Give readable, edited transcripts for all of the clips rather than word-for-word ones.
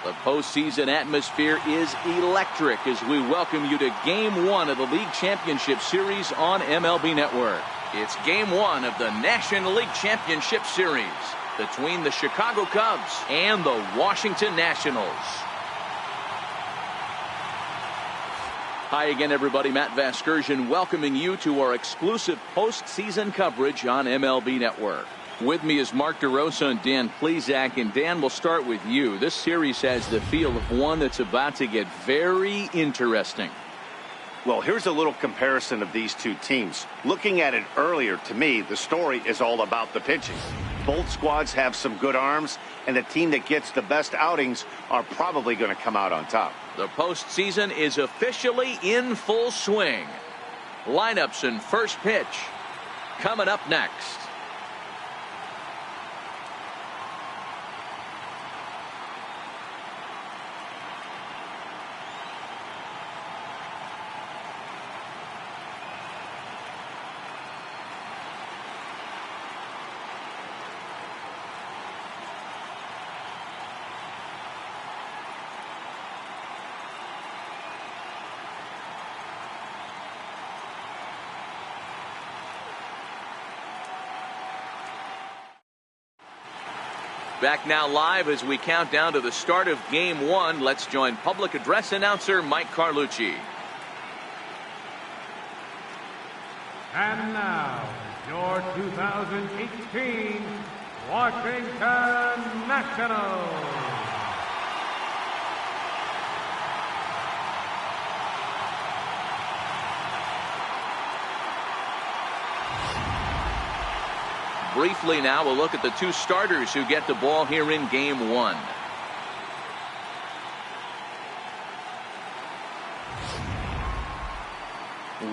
The postseason atmosphere is electric as we welcome you to Game 1 of the League Championship Series on MLB Network. It's Game 1 of the National League Championship Series between the Chicago Cubs and the Washington Nationals. Hi again, everybody. Matt Vasgersian welcoming you to our exclusive postseason coverage on MLB Network. With me is Mark DeRosa and Dan Plesac. And Dan, we'll start with you. This series has the feel of one that's about to get very interesting. Well, here's a little comparison of these two teams. Looking at it earlier, to me, the story is all about the pitching. Both squads have some good arms, and the team that gets the best outings are probably going to come out on top. The postseason is officially in full swing. Lineups and first pitch coming up next. Back now live as we count down to the start of Game 1. Let's join public address announcer Mike Carlucci. And now, your 2018 Washington Nationals. Briefly now, we'll look at the two starters who get the ball here in Game 1.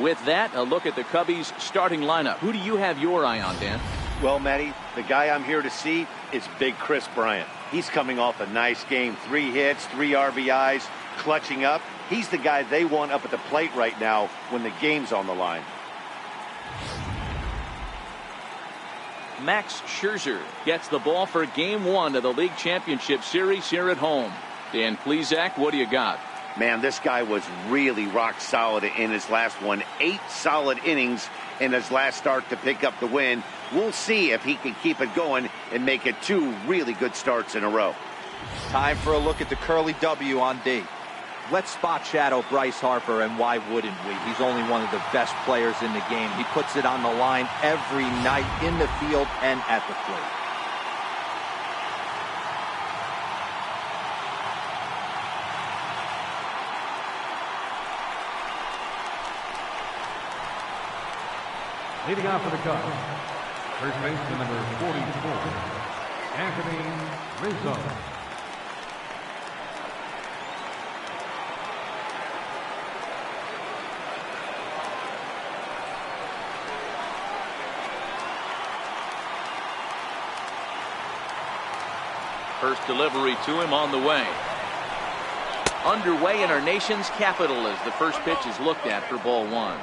With that, a look at the Cubbies' starting lineup. Who do you have your eye on, Dan? Well, Matty, the guy I'm here to see is Big Chris Bryant. He's coming off a nice game. 3 hits, 3 RBIs, clutching up. He's the guy they want up at the plate right now when the game's on the line. Max Scherzer gets the ball for Game 1 of the League Championship Series here at home. Dan Plesac, what do you got? Man, this guy was really rock solid in his last one. 8 solid innings in his last start to pick up the win. We'll see if he can keep it going and make it 2 really good starts in a row. Time for a look at the Curly W on D. Let's spot shadow Bryce Harper, and why wouldn't we? He's only one of the best players in the game. He puts it on the line every night in the field and at the plate. Leading off for the Cubs, first baseman number 44, Anthony Rizzo. First delivery to him on the way. Underway in our nation's capital as the first pitch is looked at for ball 1.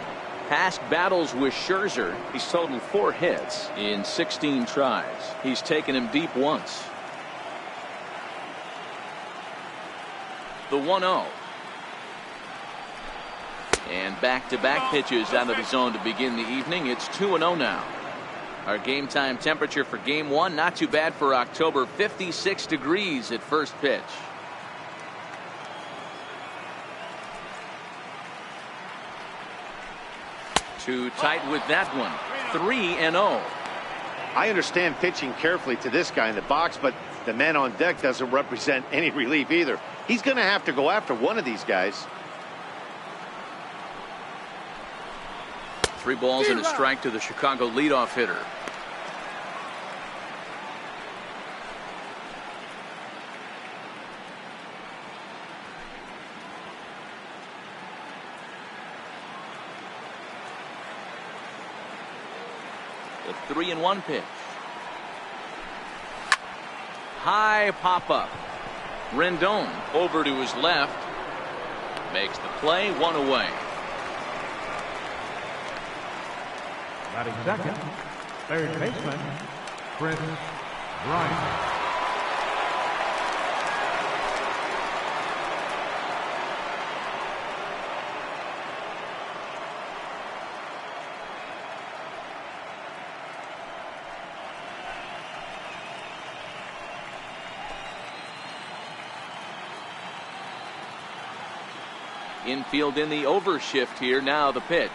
Past battles with Scherzer, he's totaled 4 hits in 16 tries. He's taken him deep once. The 1-0. And back-to-back pitches out of the zone to begin the evening. It's 2-0 now. Our game time temperature for Game 1, not too bad for October, 56 degrees at first pitch. Too tight with that one. 3-0. I understand pitching carefully to this guy in the box, but the man on deck doesn't represent any relief either. He's going to have to go after one of these guys. 3 balls and a strike to the Chicago leadoff hitter. The 3-1 pitch. High pop up. Rendon over to his left. Makes the play, 1 away. Batting second, third baseman, Chris Bryant. Infield in the overshift here. Now the pitch.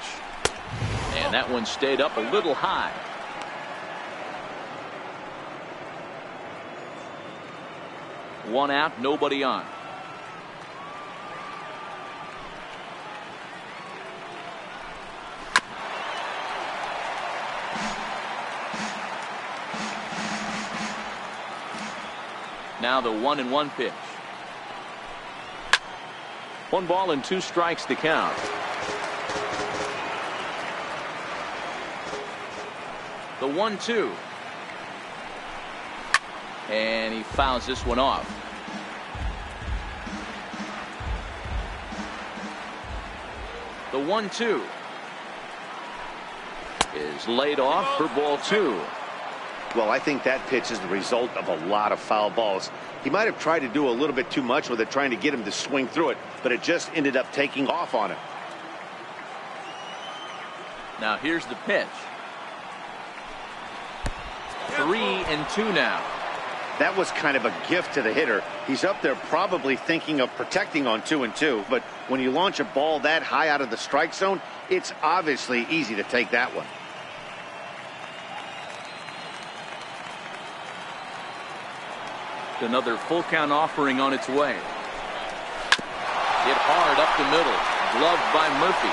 And that one stayed up a little high. One out, nobody on. Now the 1-1 pitch. 1 ball and 2 strikes to count. The 1-2. And he fouls this one off. The 1-2 is laid off for ball 2. Well, I think that pitch is the result of a lot of foul balls. He might have tried to do a little bit too much with it, trying to get him to swing through it, but it just ended up taking off on him. Now here's the pitch. 3-2 now. That was kind of a gift to the hitter. He's up there probably thinking of protecting on 2-2, but when you launch a ball that high out of the strike zone, it's obviously easy to take that one. Another full count offering on its way. Hit hard up the middle. Gloved by Murphy.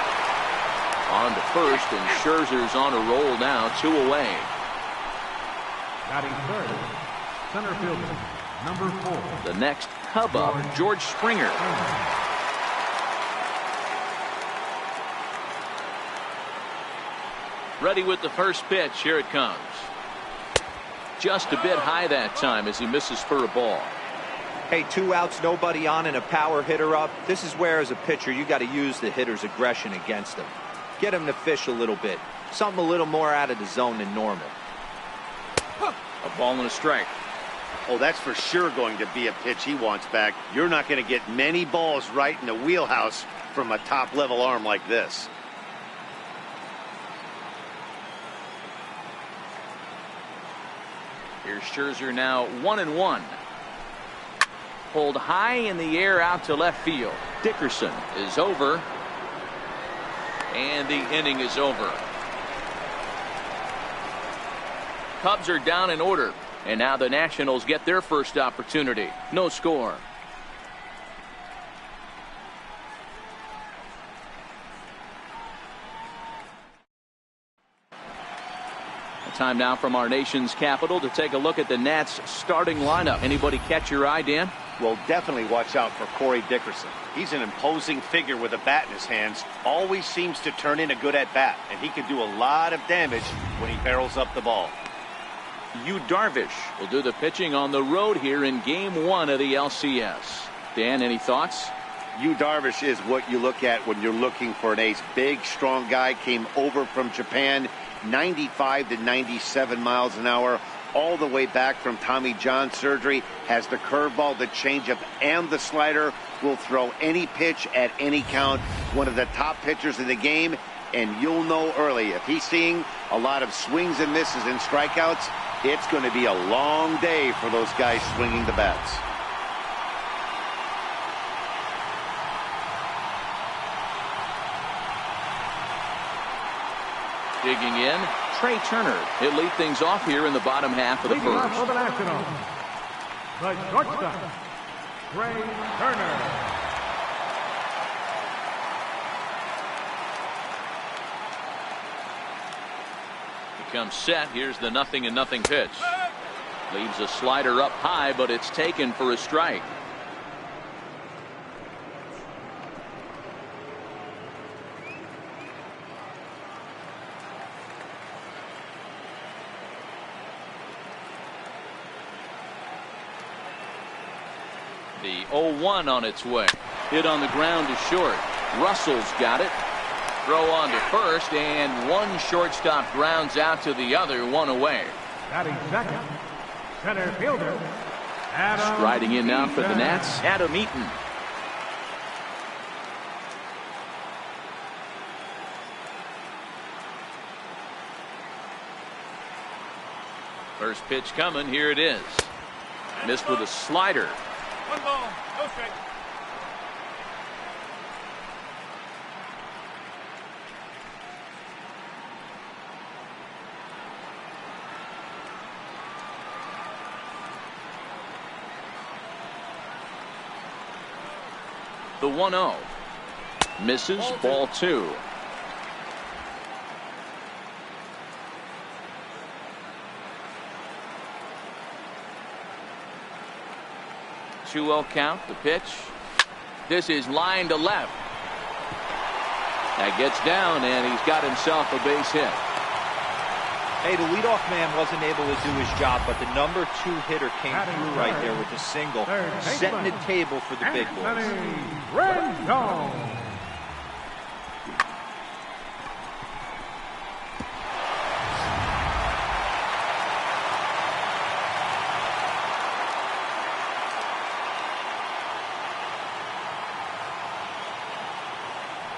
On to first, and Scherzer's on a roll now, 2 away. Batting third, center fielder, number 4. The next Cub up, George Springer. Ready with the first pitch. Here it comes. Just a bit high that time as he misses for a ball. Hey, 2 outs, nobody on, and a power hitter up. This is where, as a pitcher, you got to use the hitter's aggression against him. Get him to fish a little bit. Something a little more out of the zone than normal. A ball and a strike. Oh, that's for sure going to be a pitch he wants back. You're not going to get many balls right in the wheelhouse from a top-level arm like this. Here's Scherzer now 1-1. Pulled high in the air out to left field. Dickerson is over. And the inning is over. Cubs are down in order. And now the Nationals get their first opportunity. No score. Time now from our nation's capital to take a look at the Nats starting lineup. Anybody catch your eye, Dan? Well, definitely watch out for Corey Dickerson. He's an imposing figure with a bat in his hands. Always seems to turn in a good at bat, and he can do a lot of damage when he barrels up the ball. Yu Darvish will do the pitching on the road here in Game 1 of the LCS. Dan, any thoughts? Yu Darvish is what you look at when you're looking for an ace. Big, strong guy, came over from Japan. 95 to 97 miles an hour, all the way back from Tommy John surgery. Has the curveball, the changeup, and the slider. Will throw any pitch at any count. One of the top pitchers in the game, and you'll know early if he's seeing a lot of swings and misses and strikeouts, it's going to be a long day for those guys swinging the bats. Digging in, Trey Turner. He'll lead things off here in the bottom half of the Leading off first. for the Nationals, the shortstop, Trey Turner. Becomes set. Here's the 0-0 pitch. Leaves a slider up high, but it's taken for a strike. The 0-1 on its way. Hit on the ground to short. Russell's got it. Throw on to first, and one shortstop grounds out to the other, 1 away. Batting second, center fielder, Adam Striding in now for the Eaton. Nats, Adam Eaton. First pitch coming. Here it is. Missed with a slider. 1 ball, no strike. The 1-0. Misses. Ball 2. Two-0 count. The pitch. This is line to left. That gets down, and he's got himself a base hit. Hey, the leadoff man wasn't able to do his job, but the number 2 hitter came through right there with a single, setting the table for the big boys.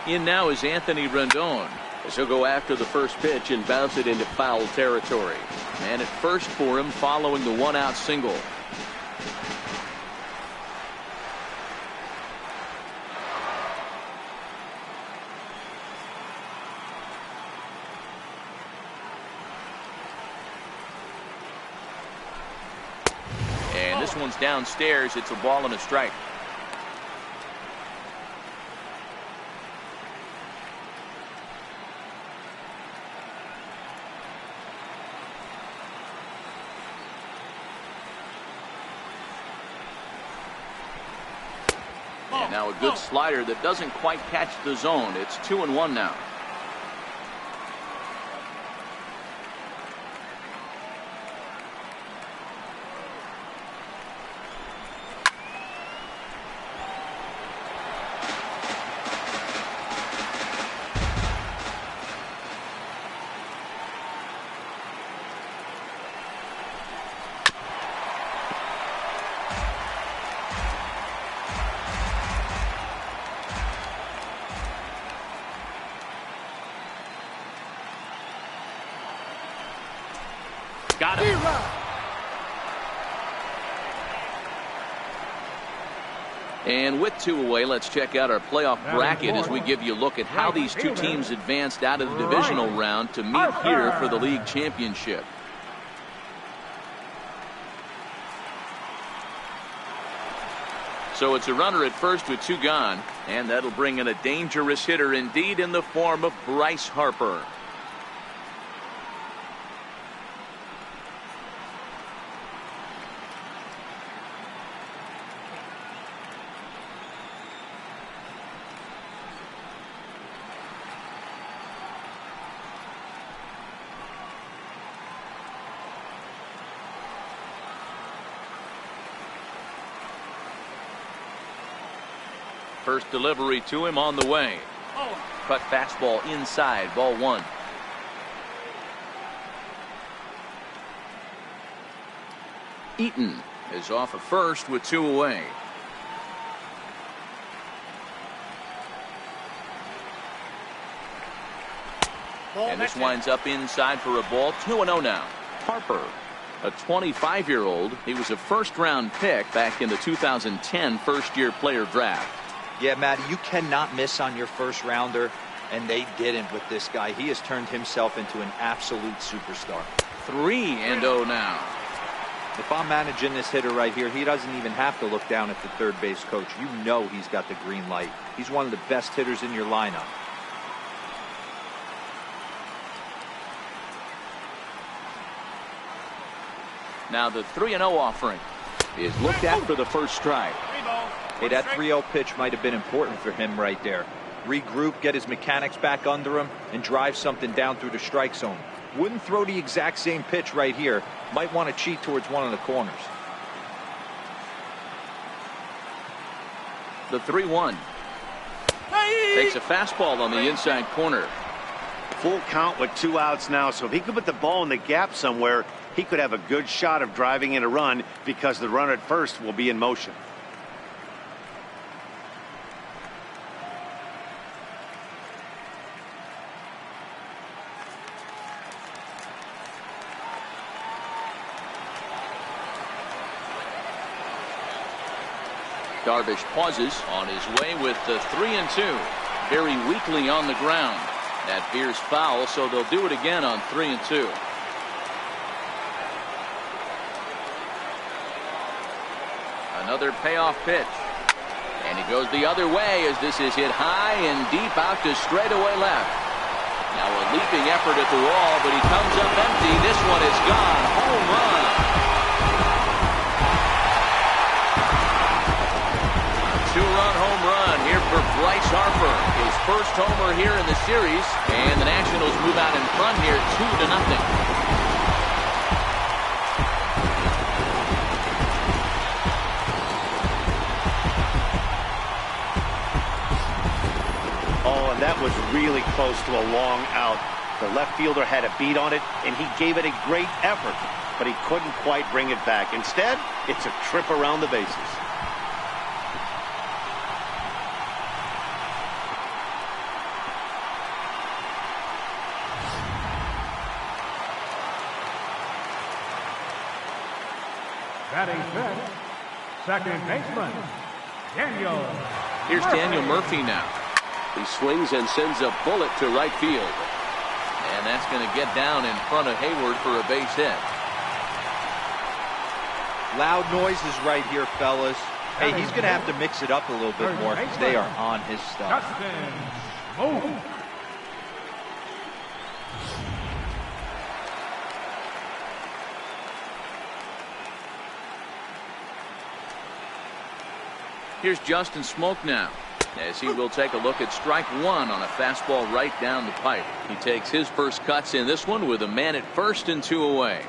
In now is Anthony Rendon, as he'll go after the first pitch and bounce it into foul territory. And at first for him following the 1-out single. And this one's downstairs. It's a ball and a strike. And now a good slider that doesn't quite catch the zone. It's 2-1 now. Got him. And with 2 away, let's check out our playoff bracket as we give you a look at how these two teams advanced out of the divisional round to meet here for the league championship. So it's a runner at first with 2 gone, and that'll bring in a dangerous hitter indeed in the form of Bryce Harper. First delivery to him on the way. Cut fastball inside, ball 1. Eaton is off at first with 2 away. And this winds up inside for a ball. 2-0 now. Harper, a 25-year-old. He was a first-round pick back in the 2010 first-year player draft. Yeah, Matty, you cannot miss on your first rounder, and they didn't with this guy. He has turned himself into an absolute superstar. 3-0 now. If I'm managing this hitter right here, he doesn't even have to look down at the third base coach. You know he's got the green light. He's one of the best hitters in your lineup. Now the 3-0 offering is looked at for the first strike. Hey, that 3-0 pitch might have been important for him right there. Regroup, get his mechanics back under him, and drive something down through the strike zone. Wouldn't throw the exact same pitch right here. Might want to cheat towards one of the corners. The 3-1. Takes a fastball on the inside corner. Full count with 2 outs now, so if he could put the ball in the gap somewhere, he could have a good shot of driving in a run because the runner at first will be in motion. Darvish pauses on his way with the 3-2. Very weakly on the ground. That veers foul, so they'll do it again on 3-2. Another payoff pitch. And he goes the other way as this is hit high and deep out to straightaway left. Now a leaping effort at the wall, but he comes up empty. This one is gone. Home run. Two-run home run here for Bryce Harper. His first homer here in the series. And the Nationals move out in front here 2-0. That was really close to a long out. The left fielder had a beat on it, and he gave it a great effort, but he couldn't quite bring it back. Instead, it's a trip around the bases. Batting fifth, second baseman, Daniel. Here's Daniel Murphy now. He swings and sends a bullet to right field. And that's going to get down in front of Hayward for a base hit. Loud noises right here, fellas. Hey, he's going to have to mix it up a little bit more because they are on his stuff. Here's Justin Smoke now, as he will take a look at strike one on a fastball right down the pipe. He takes his first cuts in this one with a man at first and 2 away.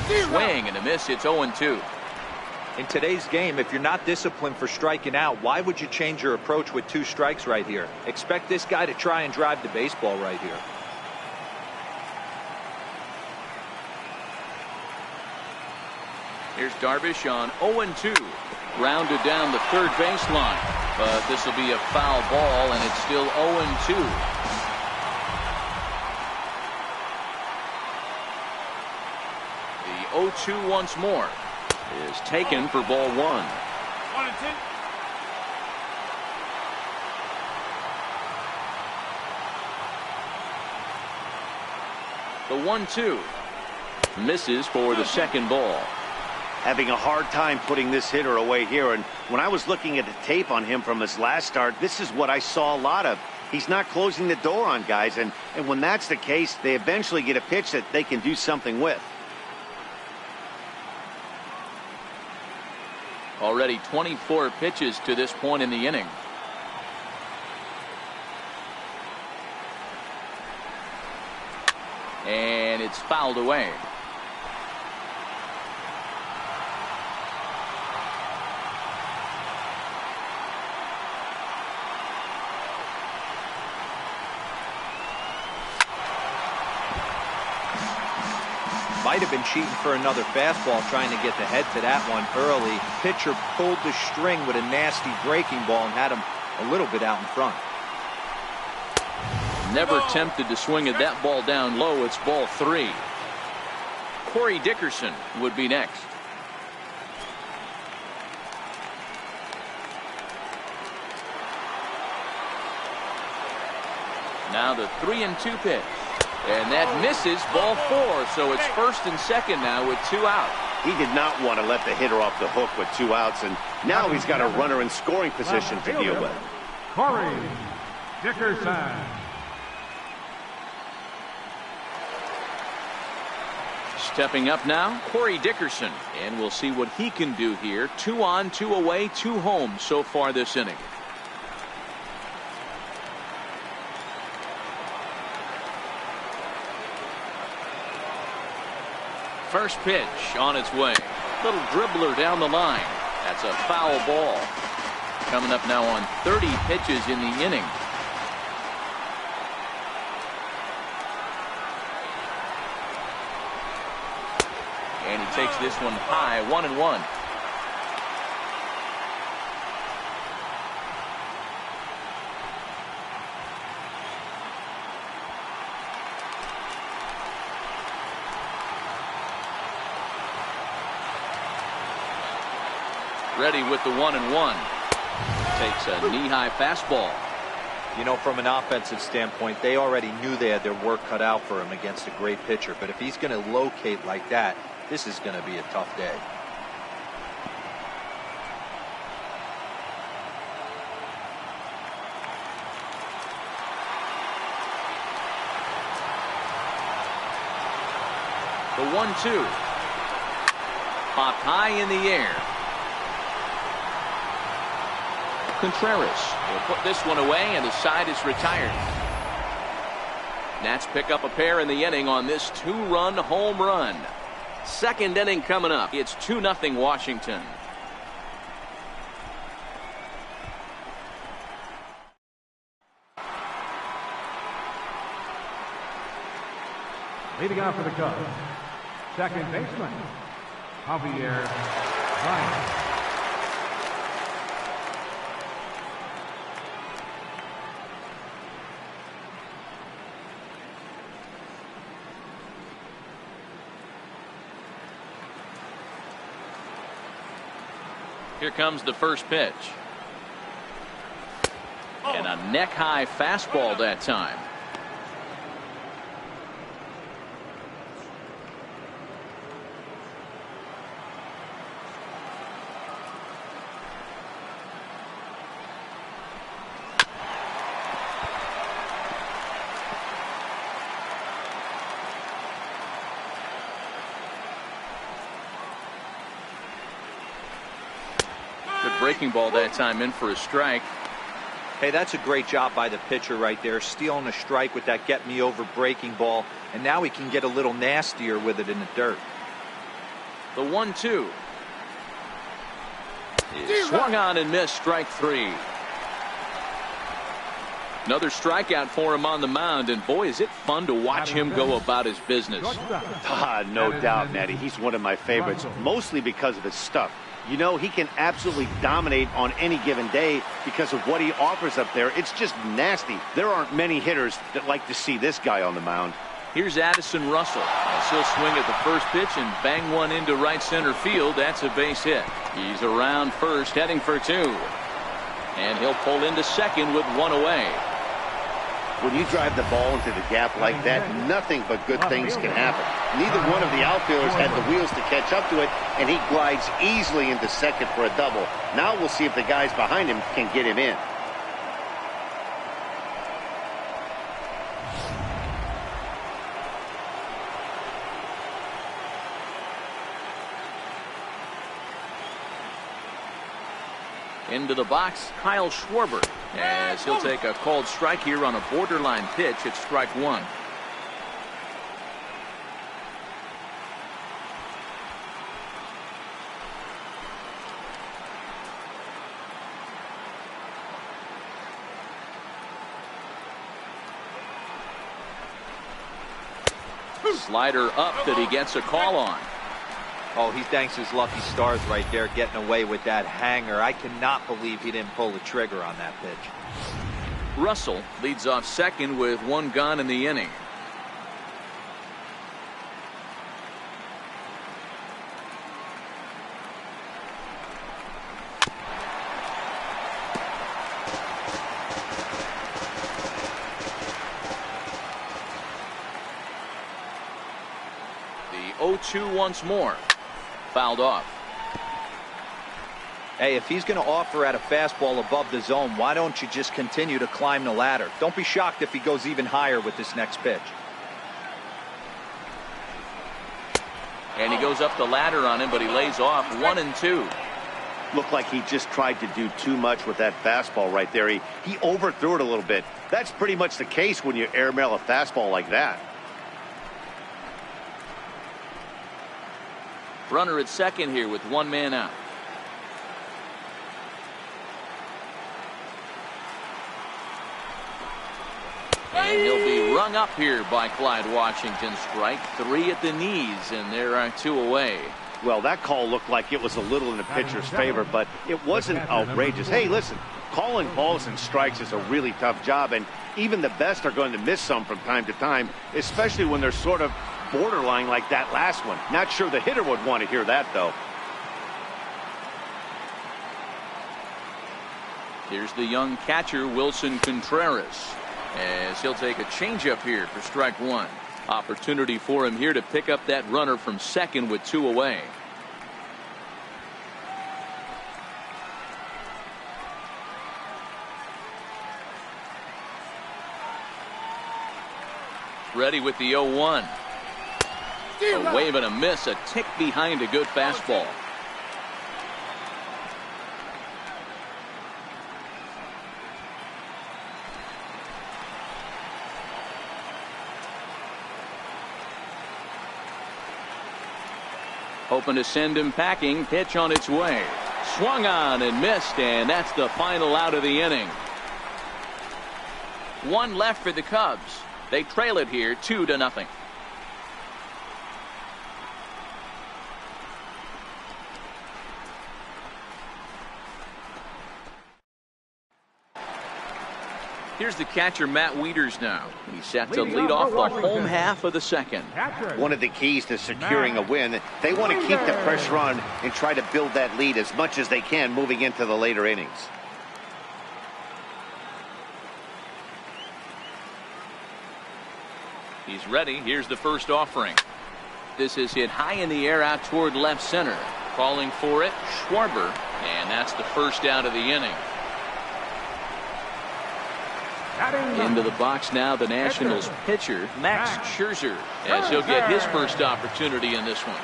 Swing and a miss. It's 0-2. In today's game, if you're not disciplined for striking out, why would you change your approach with 2 strikes right here? Expect this guy to try and drive the baseball right here. Here's Darvish on 0-2. Grounded down the third baseline, but this will be a foul ball, and it's still 0-2. The 0-2 once more is taken for ball 1. 1-2. The 1-2 misses for the second ball. Having a hard time putting this hitter away here, and when I was looking at the tape on him from his last start, this is what I saw a lot of. He's not closing the door on guys, and when that's the case, they eventually get a pitch that they can do something with. Already 24 pitches to this point in the inning. And it's fouled away. Might have been cheating for another fastball, trying to get the head to that one early. Pitcher pulled the string with a nasty breaking ball and had him a little bit out in front. Never tempted to swing at that ball down low. It's ball 3. Corey Dickerson would be next. Now the 3-2 pitch. And that misses, ball 4. So it's first and second now with 2 out. He did not want to let the hitter off the hook with 2 outs, and now he's got a runner in scoring position to deal with. Corey Dickerson. Stepping up now, Corey Dickerson. And we'll see what he can do here. 2 on, 2 away, 2 home so far this inning. First pitch on its way. Little dribbler down the line. That's a foul ball. Coming up now on 30 pitches in the inning. And he takes this one high, 1-1. Ready with the 1-1. Takes a knee-high fastball. You know, from an offensive standpoint, they already knew they had their work cut out for him against a great pitcher. But if he's going to locate like that, this is going to be a tough day. The 1-2. Popped high in the air. Contreras will put this one away, and the side is retired. Nats pick up a pair in the inning on this 2-run home run. Second inning coming up. It's 2-0 Washington. Leading off for the Cubs, second baseman, Javier Ryan. Here comes the first pitch. And a neck-high fastball that time. Good breaking ball that time, in for a strike. Hey, that's a great job by the pitcher right there, stealing a strike with that get me over breaking ball, and now he can get a little nastier with it in the dirt. The 1-2 is swung on and missed, strike 3. Another strikeout for him on the mound, and boy, is it fun to watch him go about his business. No doubt, Natty. He's one of my favorites, mostly because of his stuff. You know, he can absolutely dominate on any given day because of what he offers up there. It's just nasty. There aren't many hitters that like to see this guy on the mound. Here's Addison Russell. He'll swing at the first pitch and bang one into right center field. That's a base hit. He's around first, heading for 2. And he'll pull into second with 1 away. When you drive the ball into the gap like that, nothing but good things can happen. Neither one of the outfielders had the wheels to catch up to it, and he glides easily into second for a double. Now we'll see if the guys behind him can get him in. Into the box, Kyle Schwarber, as he'll take a called strike here on a borderline pitch at strike 1. Slider up that he gets a call on. Oh, he thanks his lucky stars right there, getting away with that hanger. I cannot believe he didn't pull the trigger on that pitch. Russell leads off second with 1 gone in the inning. The 0-2 once more. Fouled off. Hey, if he's going to offer at a fastball above the zone, why don't you just continue to climb the ladder? Don't be shocked if he goes even higher with this next pitch. And he goes up the ladder on him, but he lays off 1-2. Looked like he just tried to do too much with that fastball right there. He overthrew it a little bit. That's pretty much the case when you airmail a fastball like that. Runner at second here with 1 man out. And he'll be rung up here by Clyde Washington. Strike 3 at the knees, and there are 2 away. Well, that call looked like it was a little in the pitcher's favor, but it wasn't outrageous. Hey, listen, calling balls and strikes is a really tough job, and even the best are going to miss some from time to time, especially when they're sort of borderline like that last one. Not sure the hitter would want to hear that, though. Here's the young catcher, Wilson Contreras, as he'll take a changeup here for strike one. Opportunity for him here to pick up that runner from second with 2 away. Ready with the 0-1. A wave and a miss, a tick behind a good fastball. Hoping to send him packing. Pitch on its way. Swung on and missed, and that's the final out of the inning. 1 left for the Cubs. They trail it here 2-0. Here's the catcher, Matt Wieters now. He's set to lead off the home half of the second. One of the keys to securing a win, they want to keep the pressure on and try to build that lead as much as they can moving into the later innings. He's ready. Here's the first offering. This is hit high in the air out toward left center. Calling for it, Schwarber, and that's the first out of the inning. Into the box now, the Nationals pitcher, Max Scherzer, as he'll get his first opportunity in this one.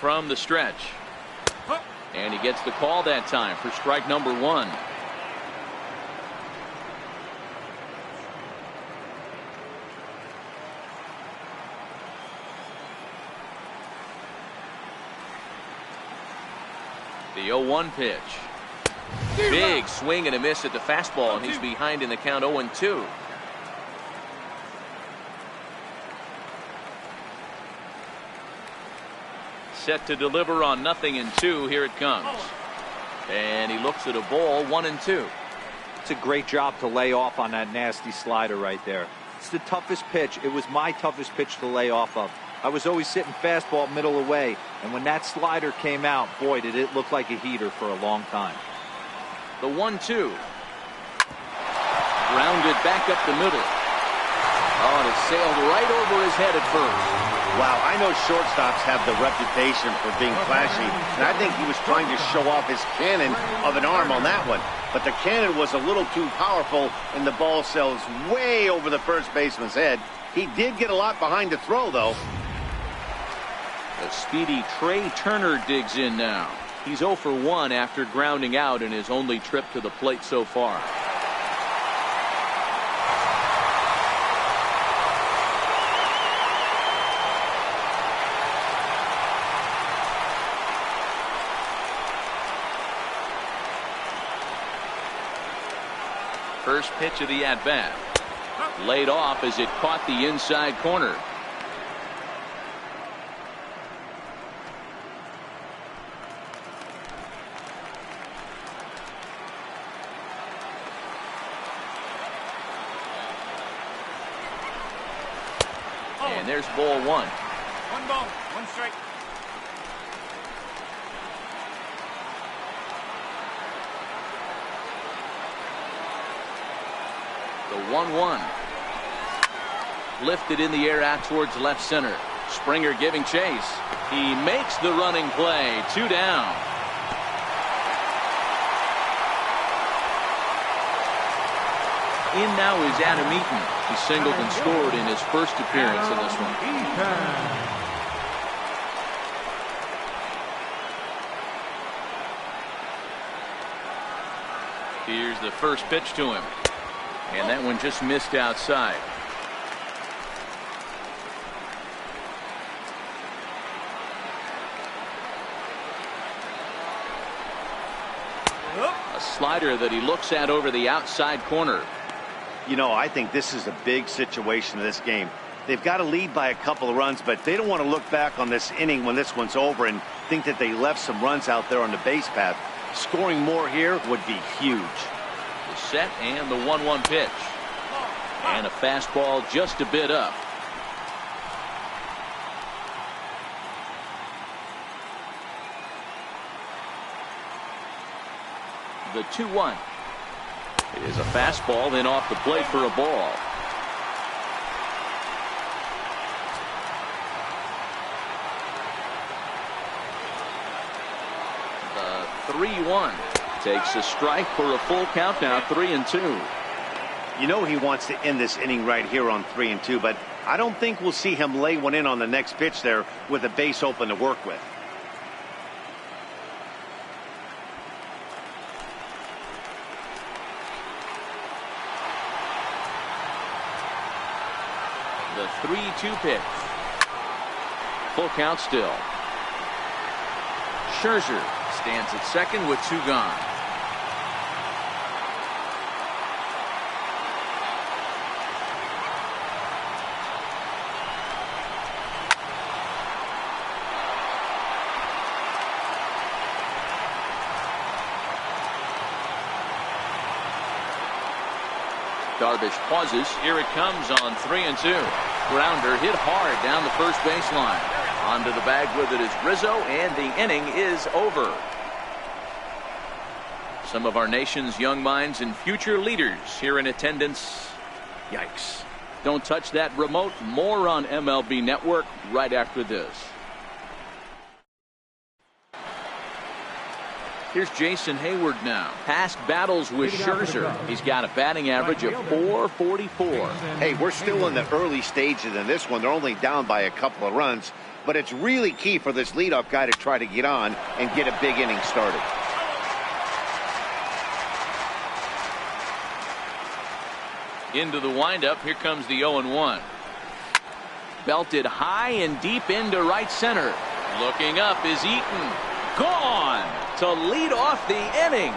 From the stretch. And he gets the call that time for strike number 1. The 0-1 pitch. Big swing and a miss at the fastball, and he's behind in the count 0-2. Set to deliver on 0-2. Here it comes. And he looks at a ball, 1-2. It's a great job to lay off on that nasty slider right there. It's the toughest pitch. It was my toughest pitch to lay off of. I was always sitting fastball middle away, and when that slider came out, boy, did it look like a heater for a long time. The 1-2. Grounded back up the middle. Oh, and it sailed right over his head at first. Wow, I know shortstops have the reputation for being flashy, and I think he was trying to show off his cannon of an arm on that one. But the cannon was a little too powerful, and the ball sails way over the first baseman's head. He did get a lot behind the throw, though. The speedy Trey Turner digs in now. He's 0 for 1 after grounding out in his only trip to the plate so far. First pitch of the at-bat. Laid off as it caught the inside corner. And there's ball 1. 1 ball, 1 strike. The 1-1. Lifted in the air out towards left center. Springer giving chase. He makes the running play. 2 down. In now is Adam Eaton. He singled and scored in his first appearance in this one. Here's the first pitch to him. And that one just missed outside. A slider that he looks at over the outside corner. You know, I think this is a big situation in this game. They've got to lead by a couple of runs, but they don't want to look back on this inning when this one's over and think that they left some runs out there on the base path. Scoring more here would be huge. The set and the 1-1 pitch. And a fastball just a bit up. The 2-1. It is a fastball, then off the plate for a ball. The 3-1 takes a strike for a full count now, 3-2. You know he wants to end this inning right here on 3-2, but I don't think we'll see him lay one in on the next pitch there with a base open to work with. The 3-2 pitch. Full count still. Scherzer stands at second with 2 gone. Darvish pauses. Here it comes on 3-2. Grounder hit hard down the first baseline. Onto the bag with it is Rizzo, and the inning is over. Some of our nation's young minds and future leaders here in attendance. Yikes. Don't touch that remote. More on MLB Network right after this. Here's Jason Hayward now. Past battles with Scherzer. He's got a batting average of .444. Hey, we're still in the early stages in this one. They're only down by a couple of runs, but it's really key for this leadoff guy to try to get on and get a big inning started. Into the windup. Here comes the 0-1. Belted high and deep into right center. Looking up is Eaton. Gone to lead off the inning.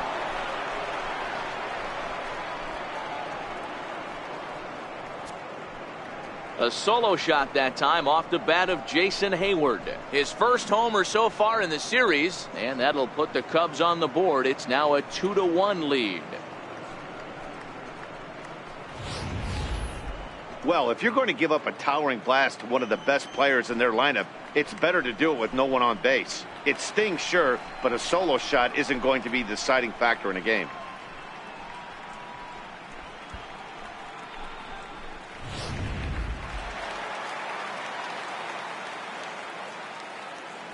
A solo shot that time off the bat of Jason Hayward. His first homer so far in the series, and that'll put the Cubs on the board. It's now a 2-1 lead. Well, if you're going to give up a towering blast to one of the best players in their lineup, it's better to do it with no one on base. It stings, sure, but a solo shot isn't going to be the deciding factor in a game.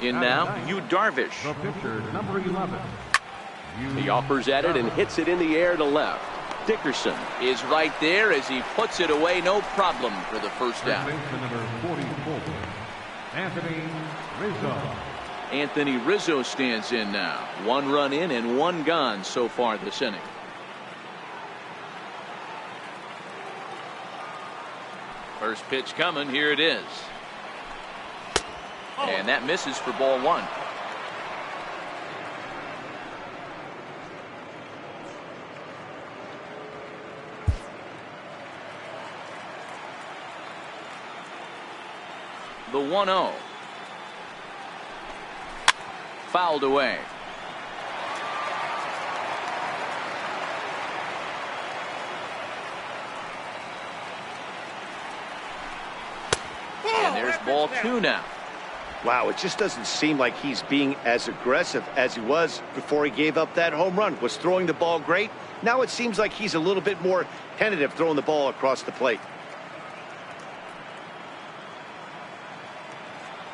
In now, Yu Darvish. The pitcher, number 11. He offers at it and hits it in the air to left. Dickerson is right there as he puts it away, no problem for the first down. Number 44, Anthony Rizzo. Anthony Rizzo stands in now. 1 run in and 1 gone so far this inning. First pitch coming. Here it is. And that misses for ball 1. The 1-0. Fouled away. And there's ball 2 now. Wow, it just doesn't seem like he's being as aggressive as he was before he gave up that home run. Was throwing the ball great. Now it seems like he's a little bit more tentative throwing the ball across the plate.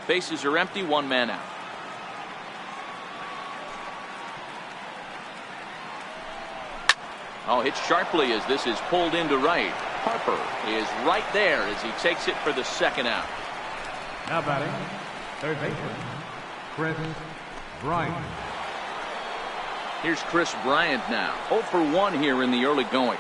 Bases are empty, 1 man out. Oh, hit sharply as this is pulled into right. Harper is right there as he takes it for the 2nd out. Now batting, third baseman, Chris Bryant. Here's Chris Bryant now. 0 for 1 here in the early going.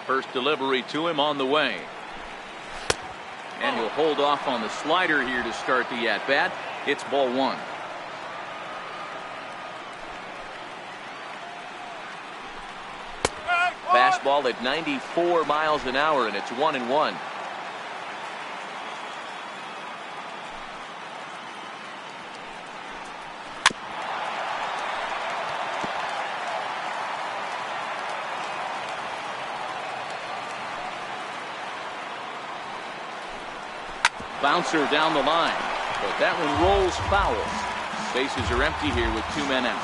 First delivery to him on the way. And he'll hold off on the slider here to start the at-bat. It's ball 1. Fastball at 94 miles an hour, and it's 1-1. Bouncer down the line, but that one rolls foul. Bases are empty here with 2 men out.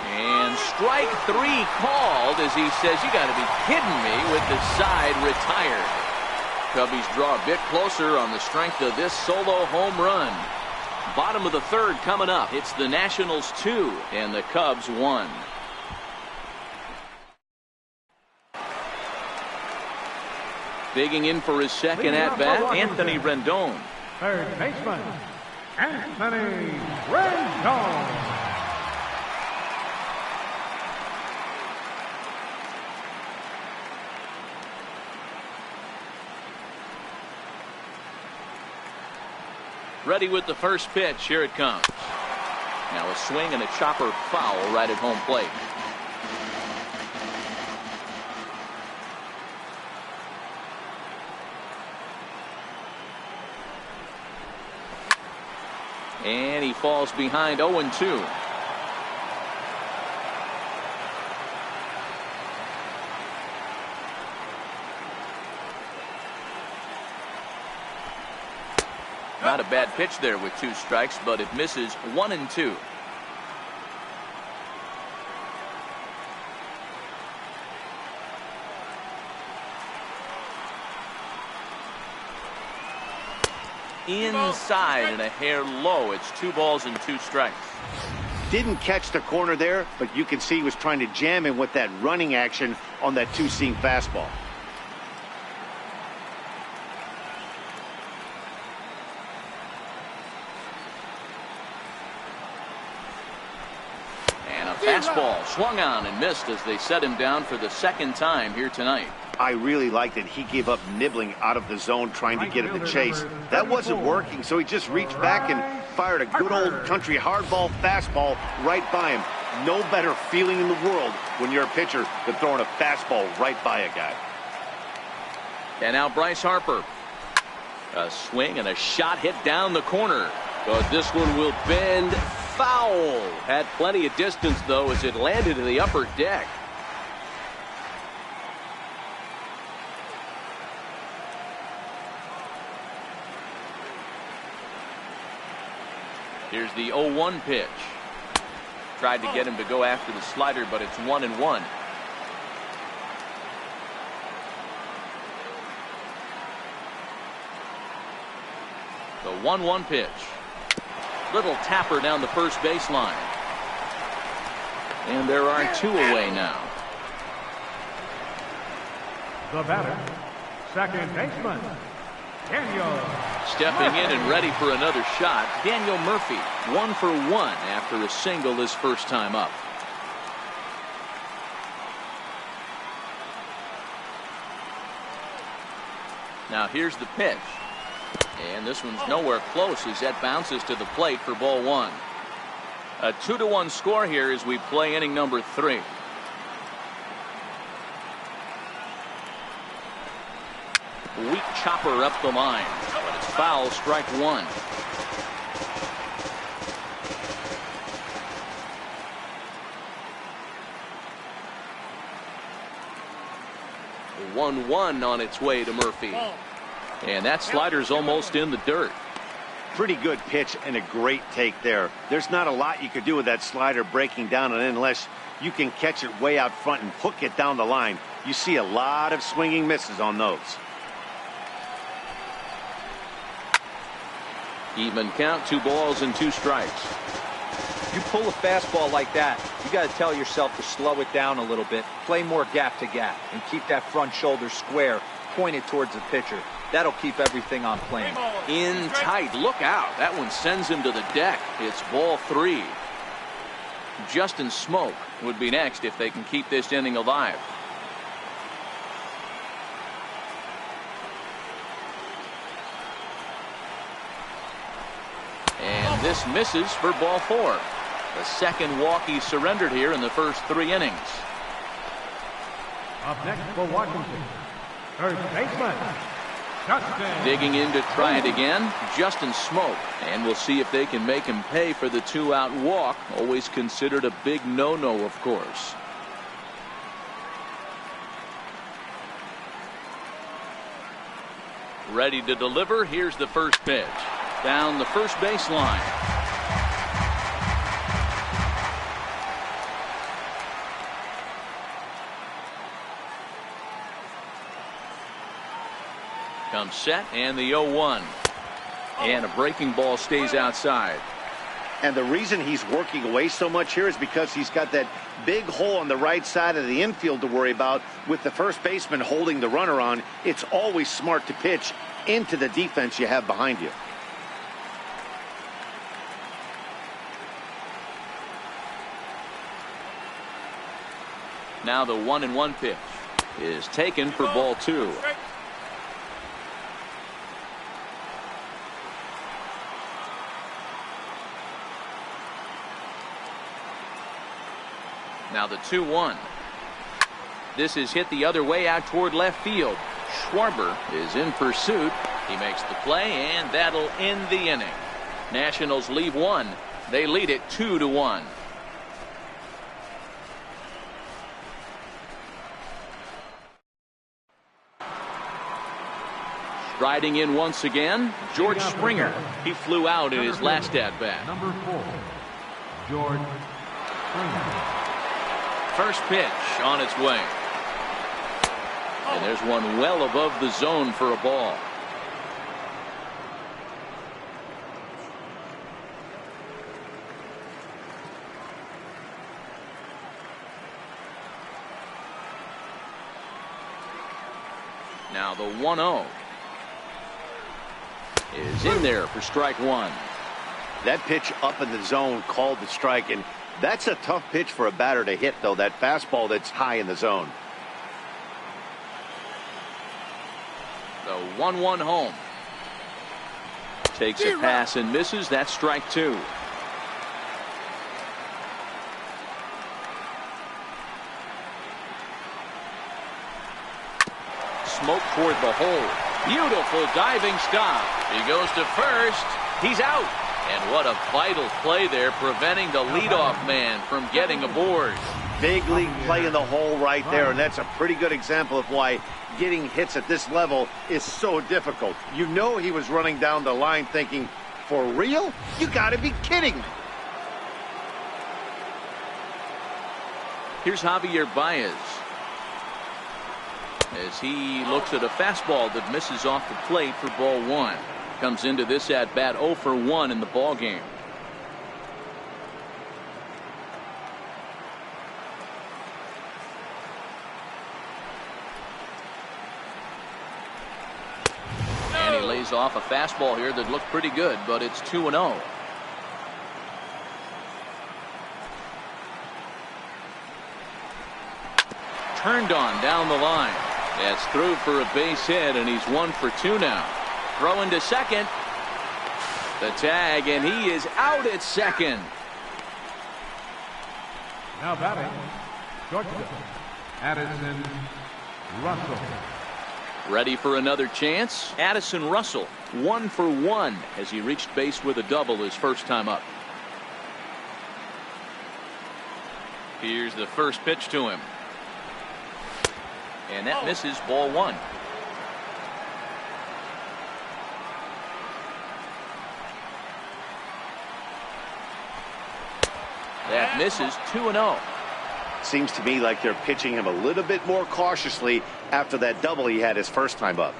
And strike 3 called as he says, "You got to be kidding me," with the side retired. Cubbies draw a bit closer on the strength of this solo home run. Bottom of the 3rd coming up. It's the Nationals 2 and the Cubs 1. Digging in for his second at-bat, Anthony Rendon. Third baseman, Anthony Rendon. Ready with the first pitch. Here it comes. Now a swing and a chopper foul right at home plate. And he falls behind 0-2. Not a bad pitch there with 2 strikes, but it misses. 1-2. Inside and a hair low. It's 2 balls and 2 strikes. Didn't catch the corner there, but you can see he was trying to jam him with that running action on that 2-seam fastball. And a fastball swung on and missed as they set him down for the 2nd time here tonight. I really liked that he gave up nibbling out of the zone trying to get at the chase. That wasn't working, so he just reached back and fired a good old country hardball fastball right by him. No better feeling in the world when you're a pitcher than throwing a fastball right by a guy. And now Bryce Harper. A swing and a shot hit down the corner. But this one will bend foul. Had plenty of distance, though, as it landed in the upper deck. Here's the 0-1 pitch. Tried to get him to go after the slider, but it's 1-1. The 1-1 pitch. Little tapper down the first baseline. And there are 2 away now. The batter, second baseman, Daniel. Stepping in and ready for another shot, Daniel Murphy. 1 for 1 after a single his first time up. Now here's the pitch. And this one's nowhere close as that bounces to the plate for ball 1. A 2-1 score here as we play inning number 3. Weak chopper up the line, but it's foul, strike 1. The 1-1 on its way to Murphy. And that slider's almost in the dirt. Pretty good pitch and a great take there. There's not a lot you could do with that slider breaking down, and unless you can catch it way out front and hook it down the line, you see a lot of swinging misses on those. Even count, 2 balls and 2 strikes. You pull a fastball like that, you got to tell yourself to slow it down a little bit, play more gap to gap, and keep that front shoulder square, pointed towards the pitcher. That'll keep everything on plane. In tight, look out. That one sends him to the deck. It's ball 3. Justin Smoke would be next if they can keep this inning alive. And this misses for ball 4. The second walk he surrendered here in the first 3 innings. Up next for Washington, third baseman, Justin. Digging in to try it again, Justin Smoke. And we'll see if they can make him pay for the 2-out walk. Always considered a big no-no, of course. Ready to deliver. Here's the first pitch. Down the first baseline. Comes set, and the 0-1. And a breaking ball stays outside. And the reason he's working away so much here is because he's got that big hole on the right side of the infield to worry about. With the first baseman holding the runner on, it's always smart to pitch into the defense you have behind you. Now the 1-1 pitch is taken for ball 2. Now the 2-1. This is hit the other way out toward left field. Schwarber is in pursuit. He makes the play, and that'll end the inning. Nationals leave one. They lead it 2-1. Striding in once again, George Springer. He flew out in his last at-bat. Number 4, George Springer. First pitch on its way. And there's one well above the zone for a ball. Now the 1-0 is in there for strike 1. That pitch up in the zone called the strike, and that's a tough pitch for a batter to hit, though, that fastball that's high in the zone. The 1-1 home. Takes a pass and misses. That's strike 2. Smoke toward the hole. Beautiful diving stop. He goes to first. He's out. And what a vital play there, preventing the leadoff man from getting aboard. Big league play in the hole right there, and that's a pretty good example of why getting hits at this level is so difficult. You know he was running down the line thinking, for real? You got to be kidding me. Here's Javier Baez as he looks at a fastball that misses off the plate for ball 1. Comes into this at bat 0 for 1 in the ball game. And he lays off a fastball here that looked pretty good, but it's 2-0. Turned on down the line. That's through for a base hit, and he's 1 for 2 now. Throwing to second. The tag, and he is out at second. Now batting, shortstop, Addison Russell. Ready for another chance. Addison Russell, 1 for 1 as he reached base with a double his first time up. Here's the first pitch to him. And that misses ball 1. That misses 2-0. Seems to me like they're pitching him a little bit more cautiously after that double he had his first time up.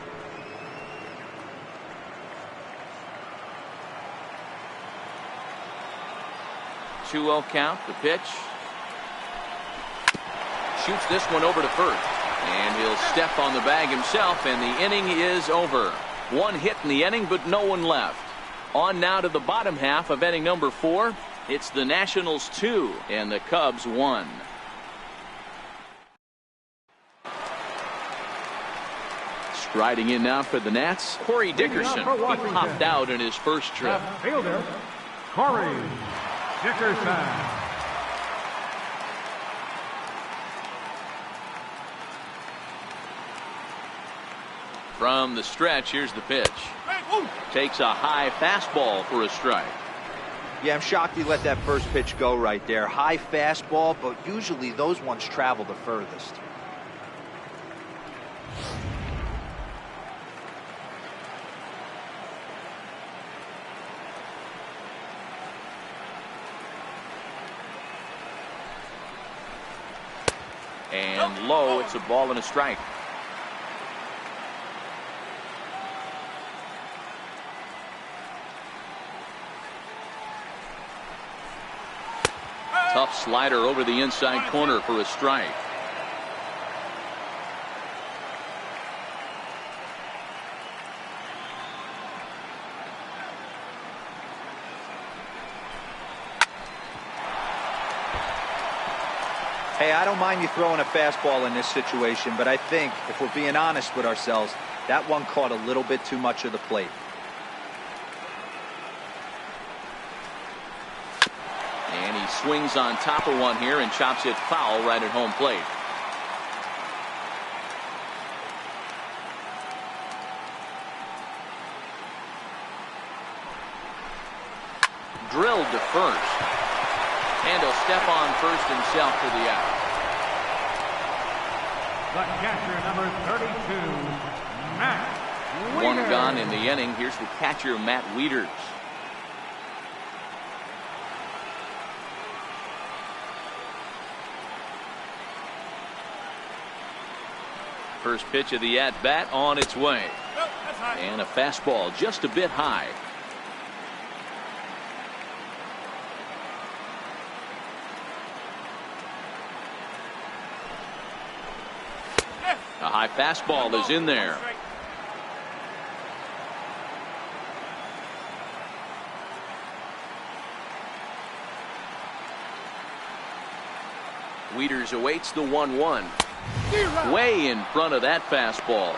Two-0 count. The pitch. Shoots this one over to first. And he'll step on the bag himself, and the inning is over. 1 hit in the inning, but no one left. On now to the bottom half of inning number 4. It's the Nationals 2 and the Cubs 1. Striding in now for the Nats, Corey Dickerson. He popped out in his first trip. Left fielder, Corey Dickerson. From the stretch, here's the pitch. Takes a high fastball for a strike. Yeah, I'm shocked he let that first pitch go right there. High fastball, but usually those ones travel the furthest. And low, it's a ball and a strike. Tough slider over the inside corner for a strike. Hey, I don't mind you throwing a fastball in this situation, but I think if we're being honest with ourselves, that one caught a little bit too much of the plate. And he swings on top of one here and chops it foul right at home plate. Drilled to first. And he'll step on first himself for the out. The catcher, number 32, Matt Wieters. One gone in the inning. Here's the catcher, Matt Wieters. First pitch of the at-bat on its way. And a fastball just a bit high. A high fastball is in there. Wieters awaits the 1-1. Way in front of that fastball.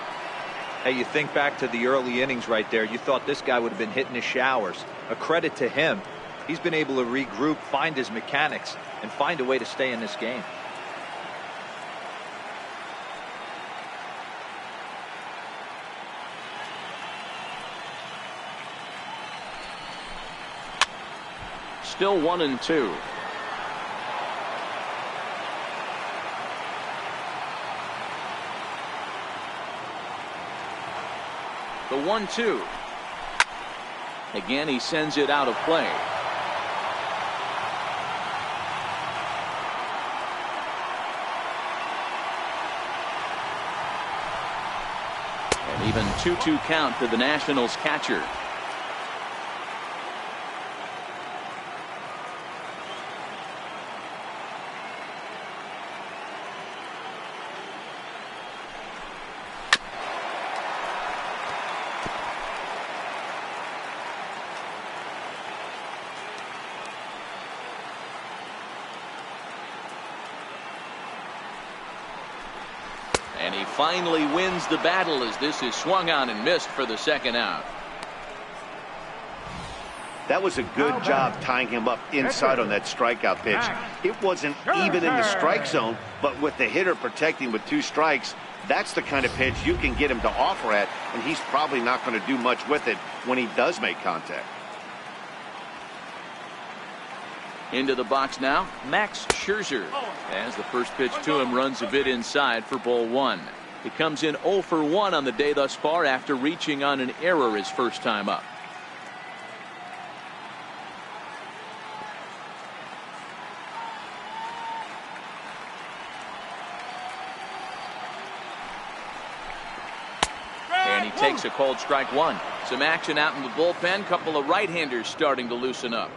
Hey, you think back to the early innings right there. You thought this guy would have been hitting his showers. A credit to him. He's been able to regroup, find his mechanics, and find a way to stay in this game. Still 1-2. The 1-2. Again, he sends it out of play. An even 2-2 count to the Nationals catcher. And he finally wins the battle as this is swung on and missed for the second out. That was a good job tying him up inside on that strikeout pitch. It wasn't even in the strike zone, but with the hitter protecting with 2 strikes, that's the kind of pitch you can get him to offer at, and he's probably not going to do much with it when he does make contact. Into the box now, Max Scherzer. As the first pitch to him runs a bit inside for ball 1. He comes in 0 for 1 on the day thus far after reaching on an error his first time up. And he takes a cold strike 1. Some action out in the bullpen. Couple of right-handers starting to loosen up.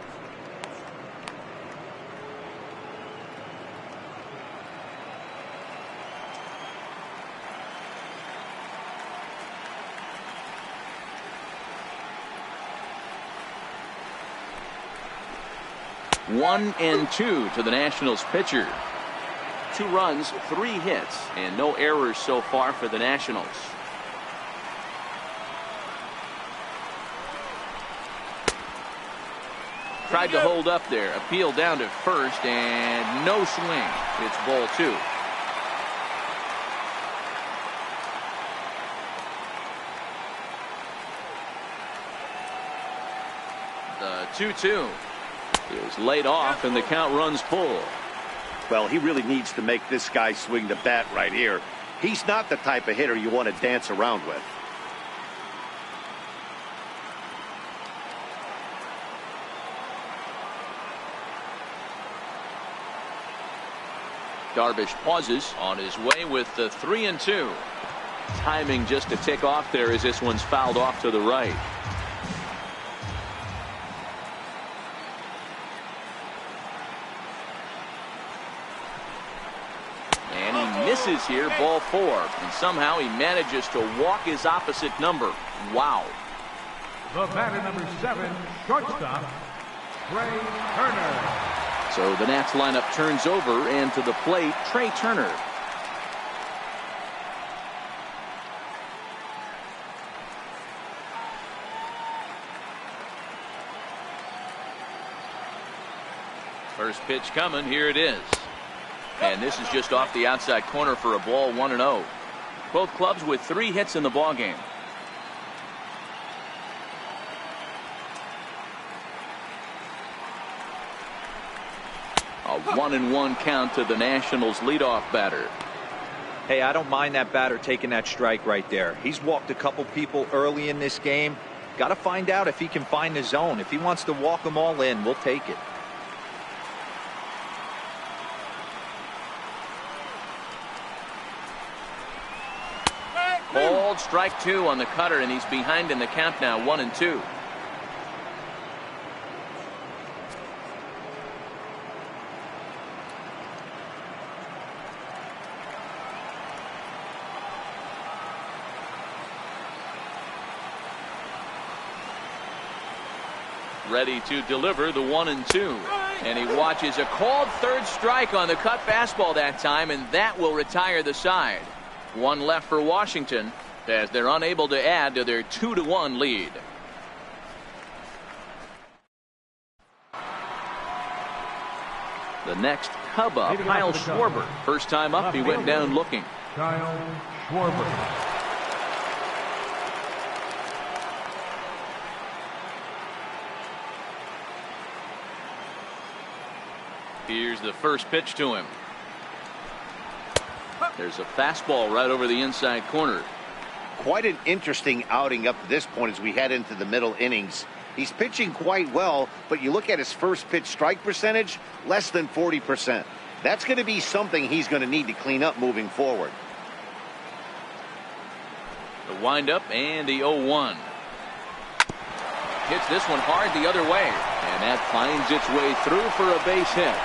One and 2 to the Nationals pitcher. 2 runs, 3 hits, and no errors so far for the Nationals. Tried to hold up there. Appeal down to first, and no swing. It's ball 2. The 2-2 is laid off, and the count runs full. Well, he really needs to make this guy swing the bat right here. He's not the type of hitter you want to dance around with. Darvish pauses on his way with the 3-2. Timing just a tick off there as this one's fouled off to the right. And he misses here, ball 4. And somehow he manages to walk his opposite number. Wow. The batter, number 7, shortstop, Trey Turner. So the Nats lineup turns over, and to the plate, Trey Turner. First pitch coming, here it is. And this is just off the outside corner for a ball, 1-0. Both clubs with 3 hits in the ballgame. A 1-1 count to the Nationals leadoff batter. Hey, I don't mind that batter taking that strike right there. He's walked a couple people early in this game. Got to find out if he can find the zone. If he wants to walk them all in, we'll take it. Called strike 2 on the cutter, and he's behind in the count now, 1-2. Ready to deliver the 1-2. And he watches a called third strike on the cut fastball that time, and that will retire the side. One left for Washington as they're unable to add to their 2-1 lead. The next Cub up, Kyle Schwarber. First time up, he went down looking. Kyle Schwarber. Here's the first pitch to him. There's a fastball right over the inside corner. Quite an interesting outing up to this point as we head into the middle innings. He's pitching quite well, but you look at his first pitch strike percentage, less than 40%. That's going to be something he's going to need to clean up moving forward. The windup and the 0-1. Hits this one hard the other way, and that finds its way through for a base hit.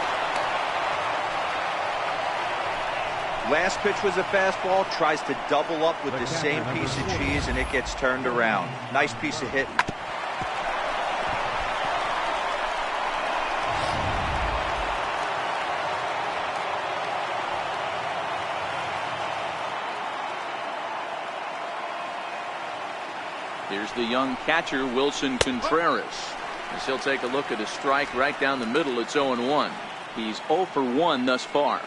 Last pitch was a fastball, tries to double up with the same piece of cheese, and it gets turned around. Nice piece of hitting. Here's the young catcher, Wilson Contreras. As he'll take a look at a strike right down the middle. It's 0-1. He's 0 for 1 thus far.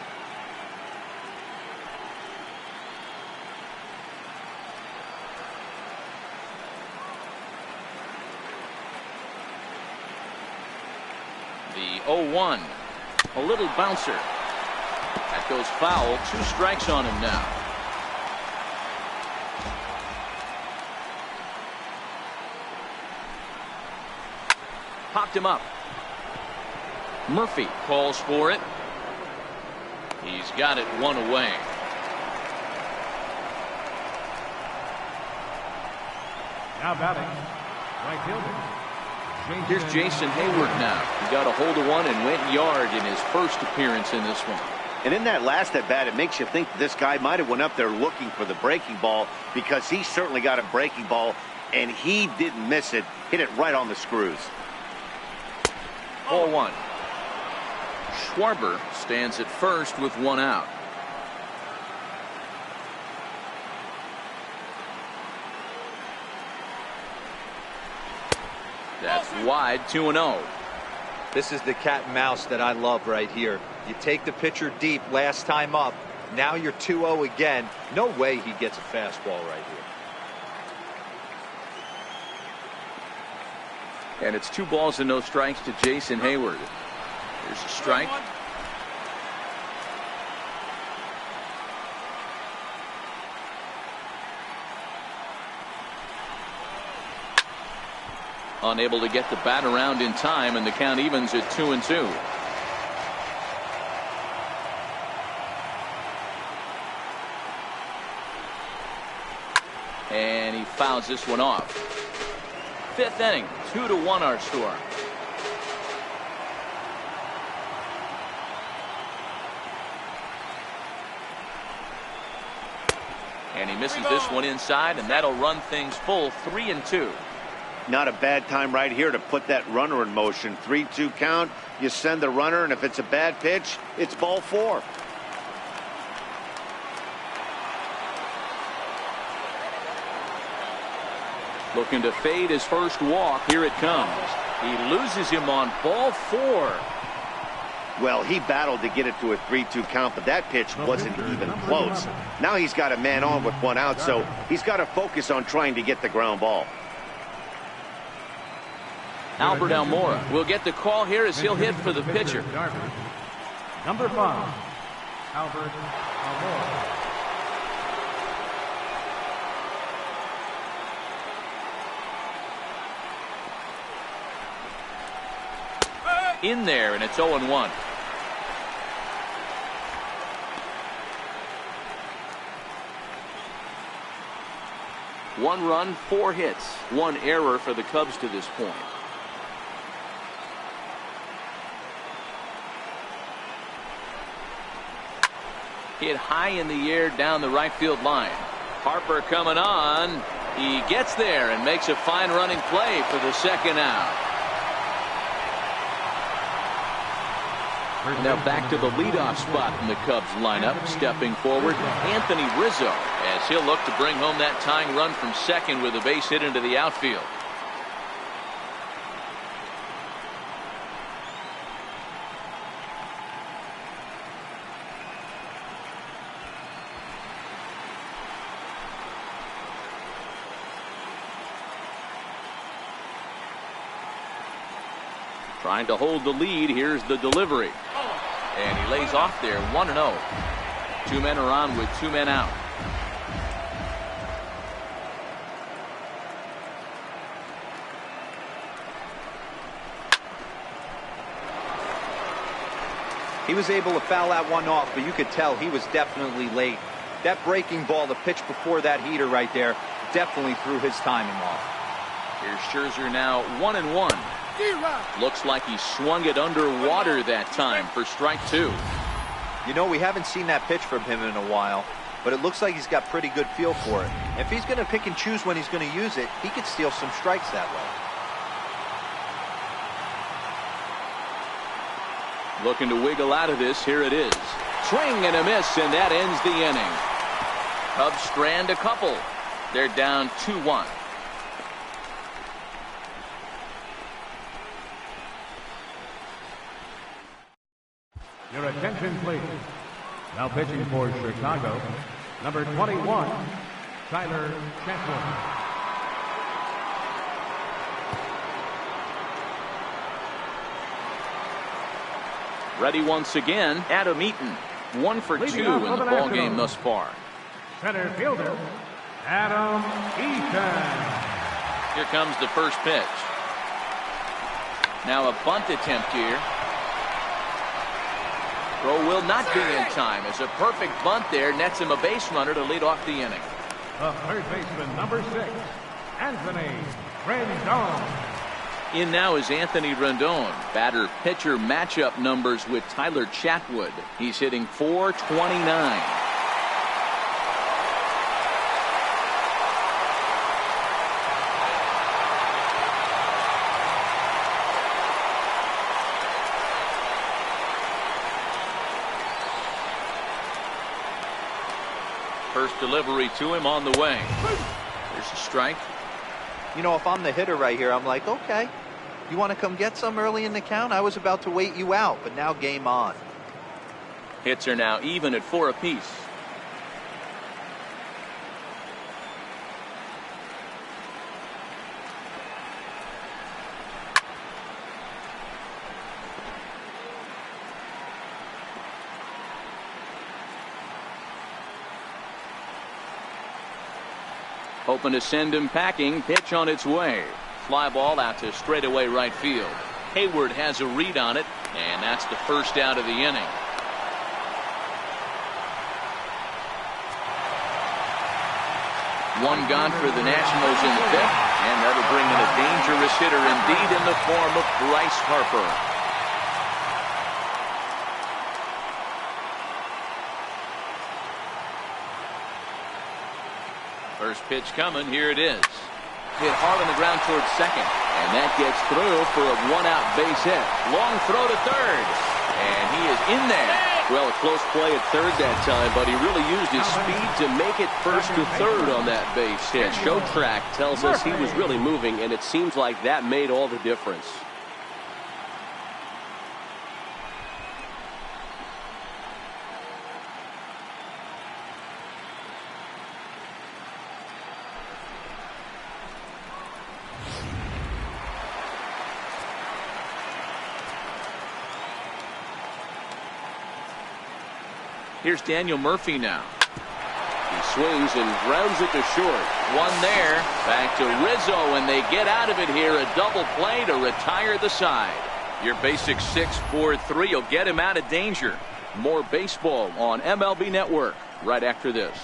The 0-1. A little bouncer. That goes foul. 2 strikes on him now. Popped him up. Murphy calls for it. He's got it 1 away. Now batting, right fielder. Here's Jason Hayward now. He got a hold of one and went yard in his first appearance in this one. And in that last at bat, it makes you think this guy might have went up there looking for the breaking ball, because he certainly got a breaking ball, and he didn't miss it. Hit it right on the screws. 0-1. Schwarber stands at first with 1 out. That's wide, 2-0. This is the cat and mouse that I love right here. You take the pitcher deep last time up. Now you're 2-0 again. No way he gets a fastball right here. And it's 2 balls and no strikes to Jason Hayward. Here's a strike. Unable to get the bat around in time, and the count evens at 2-2. And he fouls this one off. Fifth inning, 2-1 our score. And he misses this one inside, and that'll run things full 3-2. Not a bad time right here to put that runner in motion. 3-2 count. You send the runner, and if it's a bad pitch, it's ball 4. Looking to fade his first walk. Here it comes. He loses him on ball 4. Well, he battled to get it to a 3-2 count, but that pitch wasn't even close. Now he's got a man on with 1 out, so he's got to focus on trying to get the ground ball. Albert Almora will get the call here as he'll hit for the pitcher. Number 5, Albert Almora. In there, and it's 0-1. One run, 4 hits, 1 error for the Cubs to this point. Hit high in the air down the right field line. Harper coming on. He gets there and makes a fine running play for the second out. Now back to the leadoff spot in the Cubs lineup. Stepping forward, Anthony Rizzo, as he'll look to bring home that tying run from second with a base hit into the outfield. Trying to hold the lead. Here's the delivery. And he lays off there, 1-0. 2 men are on with 2 men out. He was able to foul that one off, but you could tell he was definitely late. That breaking ball, the pitch before that heater right there, definitely threw his timing off. Here's Scherzer now 1-1. Looks like he swung it underwater that time for strike 2. You know, we haven't seen that pitch from him in a while, but it looks like he's got pretty good feel for it. If he's going to pick and choose when he's going to use it, he could steal some strikes that way. Looking to wiggle out of this. Here it is. Swing and a miss, and that ends the inning. Cubs strand a couple. They're down 2-1. Your attention, please. Now pitching for Chicago, number 21, Tyler Chatwood. Ready once again, Adam Eaton. 1 for 2 in the ball game thus far. Center fielder, Adam Eaton. Here comes the first pitch. Now a bunt attempt here. Throw will not be in time as a perfect bunt there nets him a base runner to lead off the inning. The third baseman, number 6, Anthony Rendon. In now is Anthony Rendon. Batter pitcher matchup numbers with Tyler Chatwood. He's hitting .429. First delivery to him on the way. There's a strike. You know, if I'm the hitter right here, I'm like, okay, you want to come get some early in the count? I was about to wait you out, but now game on. Hits are now even at 4 apiece. Hoping to send him packing. Pitch on its way. Fly ball out to straightaway right field. Hayward has a read on it, and that's the first out of the inning. One gone for the Nationals in the fifth, and that'll bring in a dangerous hitter indeed in the form of Bryce Harper. First pitch coming. Here it is. Hit hard on the ground towards second, and that gets through for a one-out base hit. Long throw to third, and he is in there. Well, a close play at third that time, but he really used his speed to make it first to third on that base hit. Show track tells us he was really moving, and it seems like that made all the difference. Here's Daniel Murphy now. He swings and grounds it to short. One there. Back to Rizzo, and they get out of it here. A double play to retire the side. Your basic 6-4-3 will get him out of danger. More baseball on MLB Network right after this.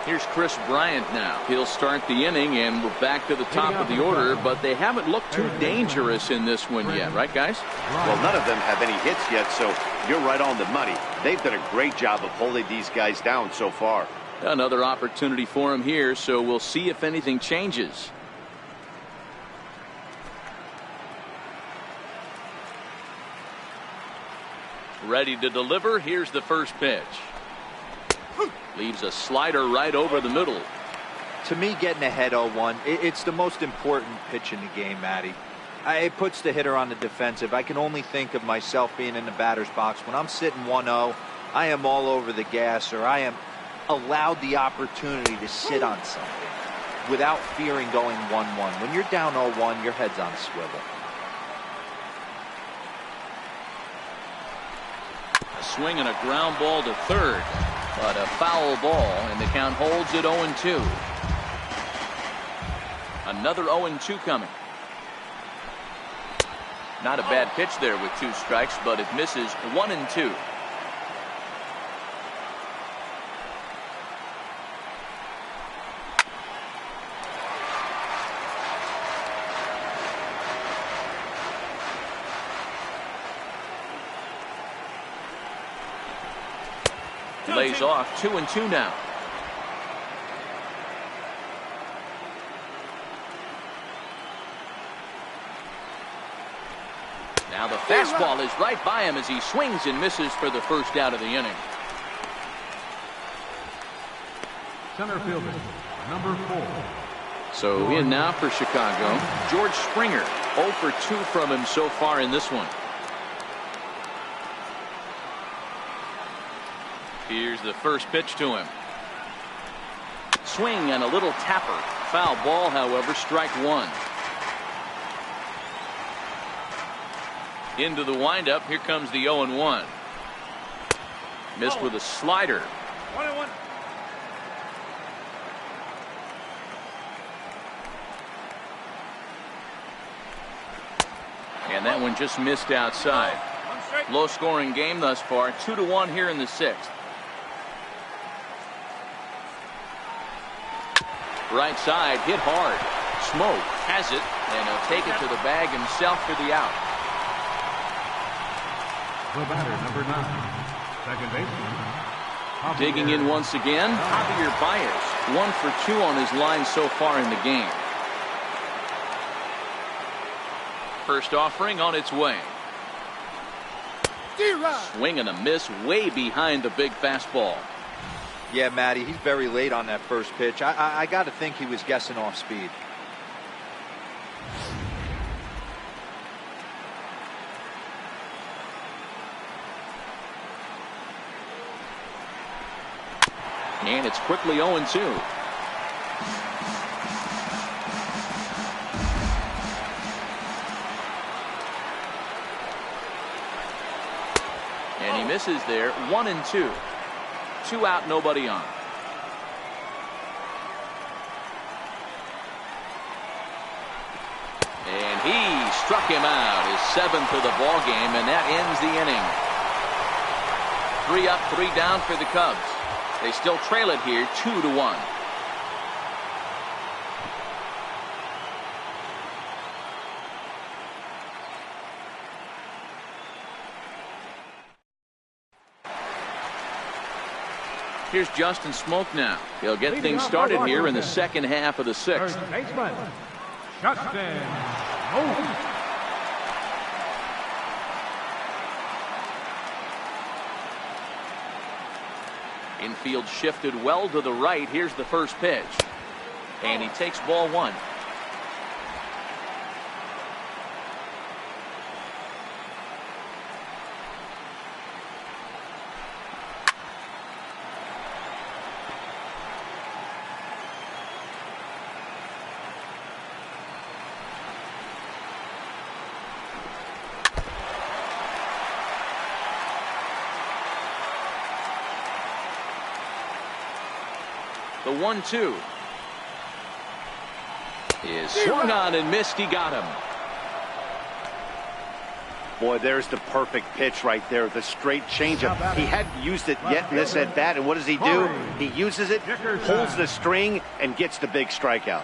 Here's Chris Bryant now. He'll start the inning, and we're back to the top of the order, but they haven't looked too dangerous in this one yet, right, guys? Well, none of them have any hits yet, so you're right on the money. They've done a great job of holding these guys down so far. Another opportunity for him here, so we'll see if anything changes. Ready to deliver. Here's the first pitch. Leaves a slider right over the middle. To me, getting ahead 0-1, it's the most important pitch in the game, Matty. It puts the hitter on the defensive. I can only think of myself being in the batter's box. When I'm sitting 1-0, I am all over the gas, or I am allowed the opportunity to sit on something without fearing going 1-1. When you're down 0-1, your head's on a swivel. A swing and a ground ball to third. But a foul ball, and the count holds at 0-2. Another 0-2 coming. Not a bad pitch there with 2 strikes, but it misses 1-2. Lays off 2-2 now. Now the fastball is right by him as he swings and misses for the first out of the inning. Center fielder, number 4. So in now for Chicago, George Springer. 0 for 2 from him so far in this one. Here's the first pitch to him. Swing and a little tapper. Foul ball, however, strike 1. Into the windup. Here comes the 0-1. Missed with a slider. 1-1. And that one just missed outside. Low scoring game thus far. 2-1 here in the 6th. Right side, hit hard. Smoke has it, and he'll take it to the bag himself for the out. The batter, number 9. Second baseman. Digging in once again, Javier Baez. 1 for 2 on his line so far in the game. First offering on its way. Swing and a miss way behind the big fastball. Yeah, Matty, he's very late on that first pitch. I got to think he was guessing off speed. And it's quickly 0-2. And he misses there. 1-2. 2 out, nobody on. And he struck him out. His 7th of the ball game, and that ends the inning. 3 up, 3 down for the Cubs. They still trail it here 2-1. Here's Justin Smoke now. He'll get things started here in the second half of the sixth. Third baseman, Justin Smoke. Infield shifted well to the right. Here's the first pitch. And he takes ball one. The 1-2 is swung on and missed. He got him. Boy, there's the perfect pitch right there. The straight changeup. He hadn't used it yet in this at bat, and what does he do? He uses it, pulls the string, and gets the big strikeout.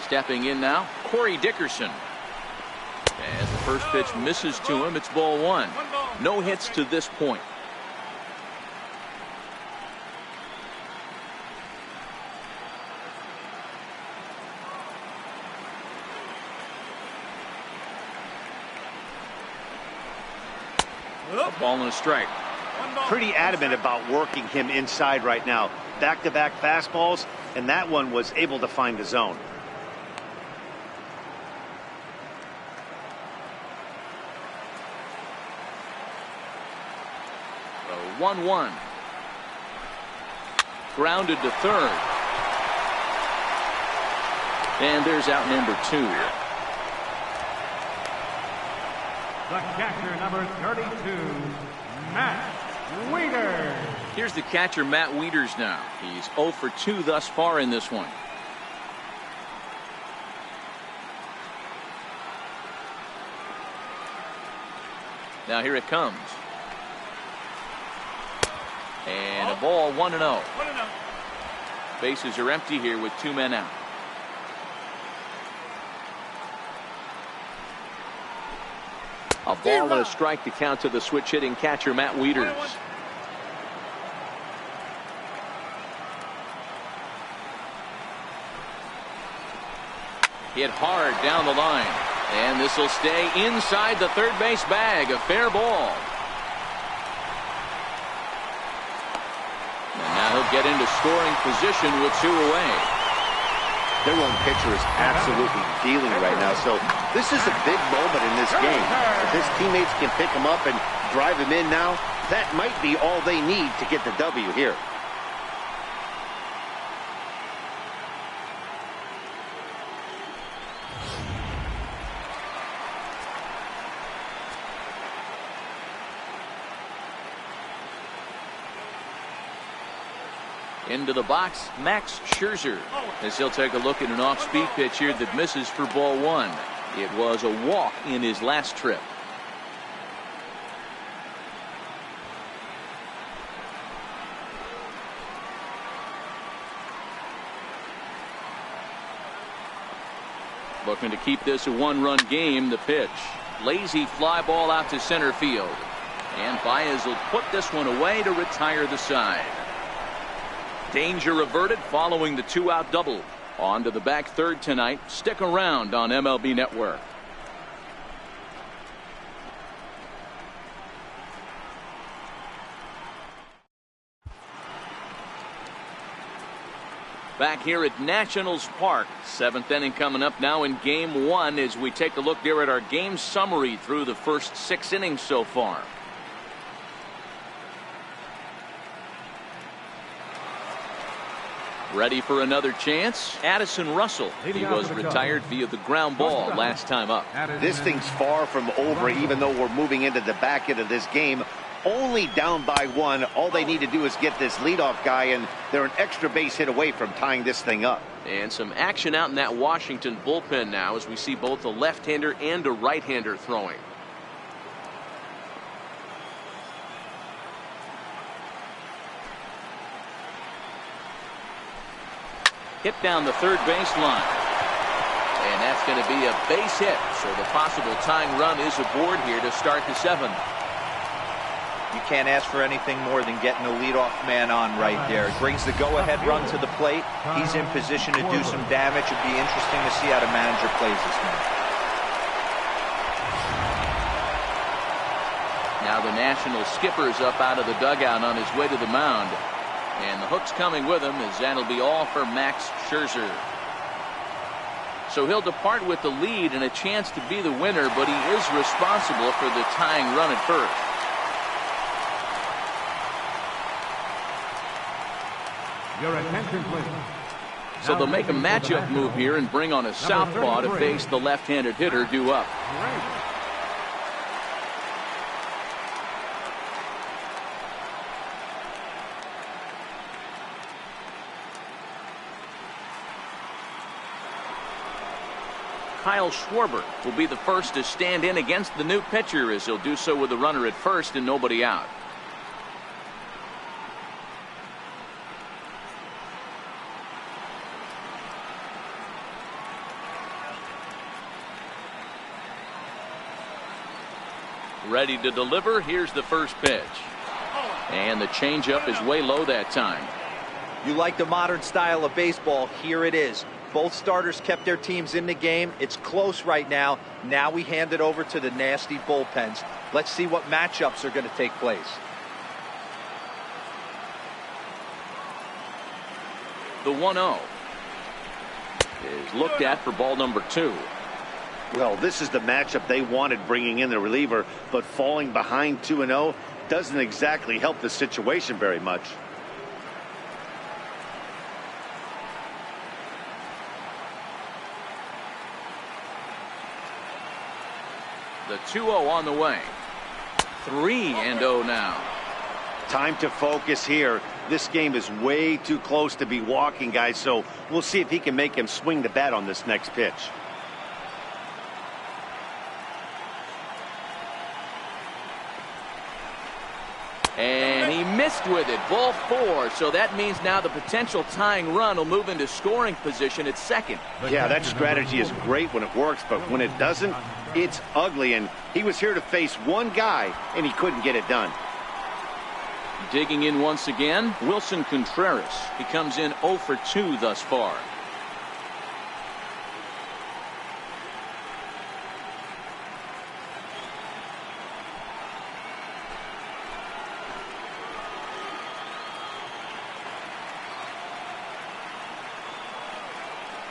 Stepping in now, Corey Dickerson. As the first pitch misses to him, it's ball one. No hits to this point. A ball and a strike. Pretty adamant about working him inside right now. Back-to-back fastballs, and that one was able to find the zone. The 1-1. Grounded to third. And there's out number 2. The catcher, number 32, Matt Wieters. Here's the catcher, Matt Wieters now. He's 0 for 2 thus far in this one. Now here it comes. And a ball, 1-0. Bases are empty here with 2 men out. A ball and a strike to count to the switch hitting catcher, Matt Wieters. Hit hard down the line. And this will stay inside the third base bag. A fair ball. And now he'll get into scoring position with 2 away. Their lone pitcher is absolutely dealing right now, so this is a big moment in this game. If his teammates can pick him up and drive him in now, that might be all they need to get the W here. Into the box, Max Scherzer, as he'll take a look at an off-speed pitch here that misses for ball 1. It was a walk in his last trip. Looking to keep this a 1-run game. The pitch, lazy fly ball out to center field, and Baez will put this one away to retire the side. Danger averted following the 2-out double. On to the back third tonight. Stick around on MLB Network. Back here at Nationals Park. 7th inning coming up now in game 1 as we take a look there at our game summary through the first 6 innings so far. Ready for another chance? Addison Russell. He was retired via the ground ball last time up. This thing's far from over, even though we're moving into the back end of this game. Only down by 1. All they need to do is get this leadoff guy, and they're an extra base hit away from tying this thing up. And some action out in that Washington bullpen now as we see both a left-hander and a right-hander throwing. Hit down the third baseline. And that's going to be a base hit. So the possible tying run is aboard here to start the seventh. You can't ask for anything more than getting the leadoff man on right there. It brings the go-ahead run to the plate. He's in position to do some damage. It'd be interesting to see how the manager plays this one. Now the National skipper's up out of the dugout on his way to the mound. And the hook's coming with him as that'll be all for Max Scherzer. So he'll depart with the lead and a chance to be the winner, but he is responsible for the tying run at first. Your attention, please. So they'll make a matchup move here and bring on a southpaw to face the left-handed hitter due up. Kyle Schwarber will be the first to stand in against the new pitcher as he'll do so with a runner at first and nobody out. Ready to deliver. Here's the first pitch. And the changeup is way low that time. You like the modern style of baseball. Here it is. Both starters kept their teams in the game. It's close right now. Now we hand it over to the nasty bullpens. Let's see what matchups are going to take place. The 1-0 is looked at for ball number 2. Well, this is the matchup they wanted, bringing in the reliever, but falling behind 2-0 doesn't exactly help the situation very much. The 2-0 on the way. 3-0 now. Time to focus here. This game is way too close to be walking, guys, so we'll see if he can make him swing the bat on this next pitch. And he missed with it. Ball 4. So that means now the potential tying run will move into scoring position at second. Yeah, that strategy is great when it works, but when it doesn't, it's ugly. And he was here to face one guy, and he couldn't get it done. Digging in once again, Wilson Contreras. He comes in 0 for 2 thus far.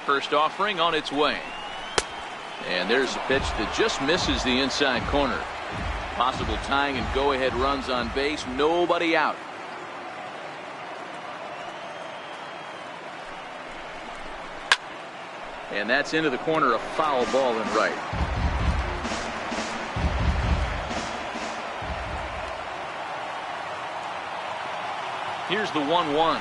First offering on its way. And there's a pitch that just misses the inside corner. Possible tying and go-ahead runs on base. Nobody out. And that's into the corner, a foul ball in right. Here's the 1-1.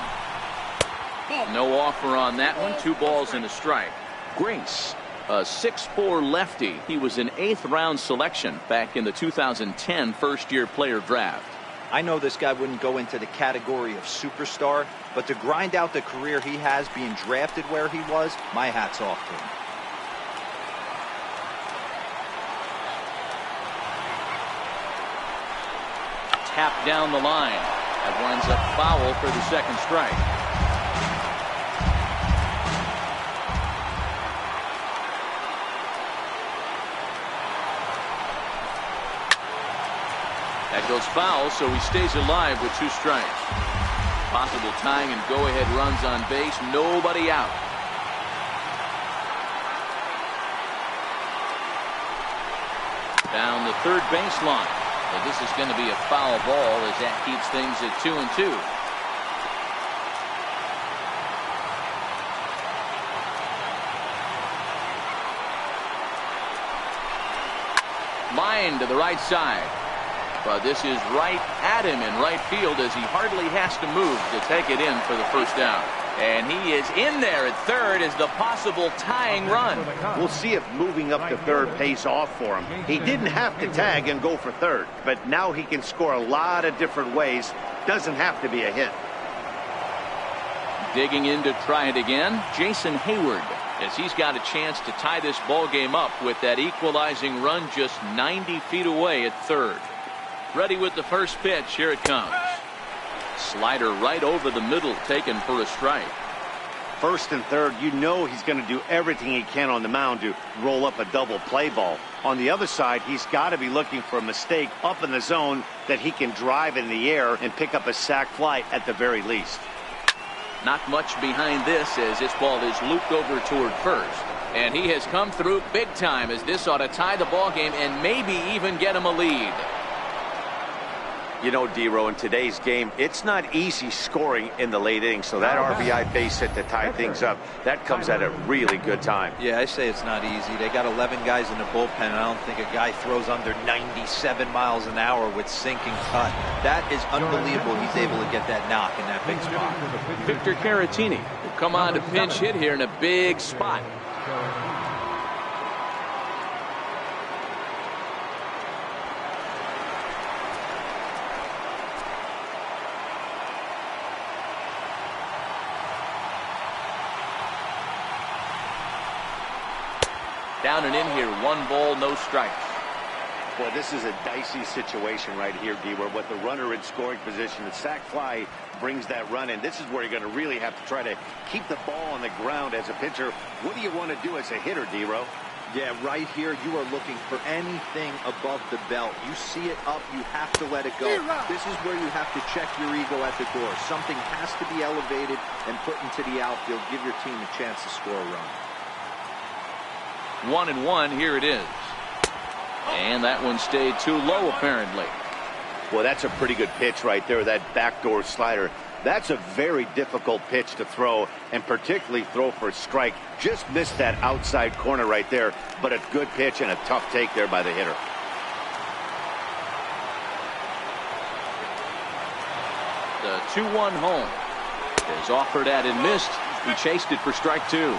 No offer on that one. 2 balls and a strike. Grace, a 6'4" lefty. He was an 8th round selection back in the 2010 first-year player draft. I know this guy wouldn't go into the category of superstar, but to grind out the career he has being drafted where he was, my hat's off to him. Tapped down the line. That winds up foul for the second strike. That goes foul, so he stays alive with 2 strikes. Possible tying and go-ahead runs on base. Nobody out. Down the third baseline. So this is going to be a foul ball as that keeps things at 2-2. Line to the right side. But this is right at him in right field as he hardly has to move to take it in for the first down. And he is in there at third as the possible tying run. We'll see if moving up to third pays off for him. He didn't have to tag and go for third, but now he can score a lot of different ways. Doesn't have to be a hit. Digging in to try it again, Jason Hayward, as he's got a chance to tie this ball game up with that equalizing run just 90 feet away at third. Ready with the first pitch. Here it comes. Slider right over the middle, taken for a strike. First and third, you know he's going to do everything he can on the mound to roll up a double play ball. On the other side, he's got to be looking for a mistake up in the zone that he can drive in the air and pick up a sac fly at the very least. Not much behind this as this ball is looped over toward first. And he has come through big time as this ought to tie the ball game and maybe even get him a lead. You know, D-Row, in today's game, it's not easy scoring in the late innings, so that RBI base hit to tie things up, that comes at a really good time. Yeah, I say it's not easy. They got 11 guys in the bullpen, and I don't think a guy throws under 97 miles an hour with sinking cut. That is unbelievable. He's able to get that knock in that big spot. Victor Caratini will come on to pinch hit here in a big spot. Down and in here, 1 ball, no strikes. Boy, this is a dicey situation right here, D, where with the runner in scoring position, the sac fly brings that run in. This is where you're going to really have to try to keep the ball on the ground as a pitcher. What do you want to do as a hitter, D-Row? Yeah, right here, you are looking for anything above the belt. You see it up, you have to let it go. This is where you have to check your ego at the door. Something has to be elevated and put into the outfield. Give your team a chance to score a run. 1-1, here it is. And that one stayed too low, apparently. Well, that's a pretty good pitch right there, that backdoor slider. That's a very difficult pitch to throw, and particularly throw for a strike. Just missed that outside corner right there, but a good pitch and a tough take there by the hitter. The 2-1 home is offered at and missed. He chased it for strike 2.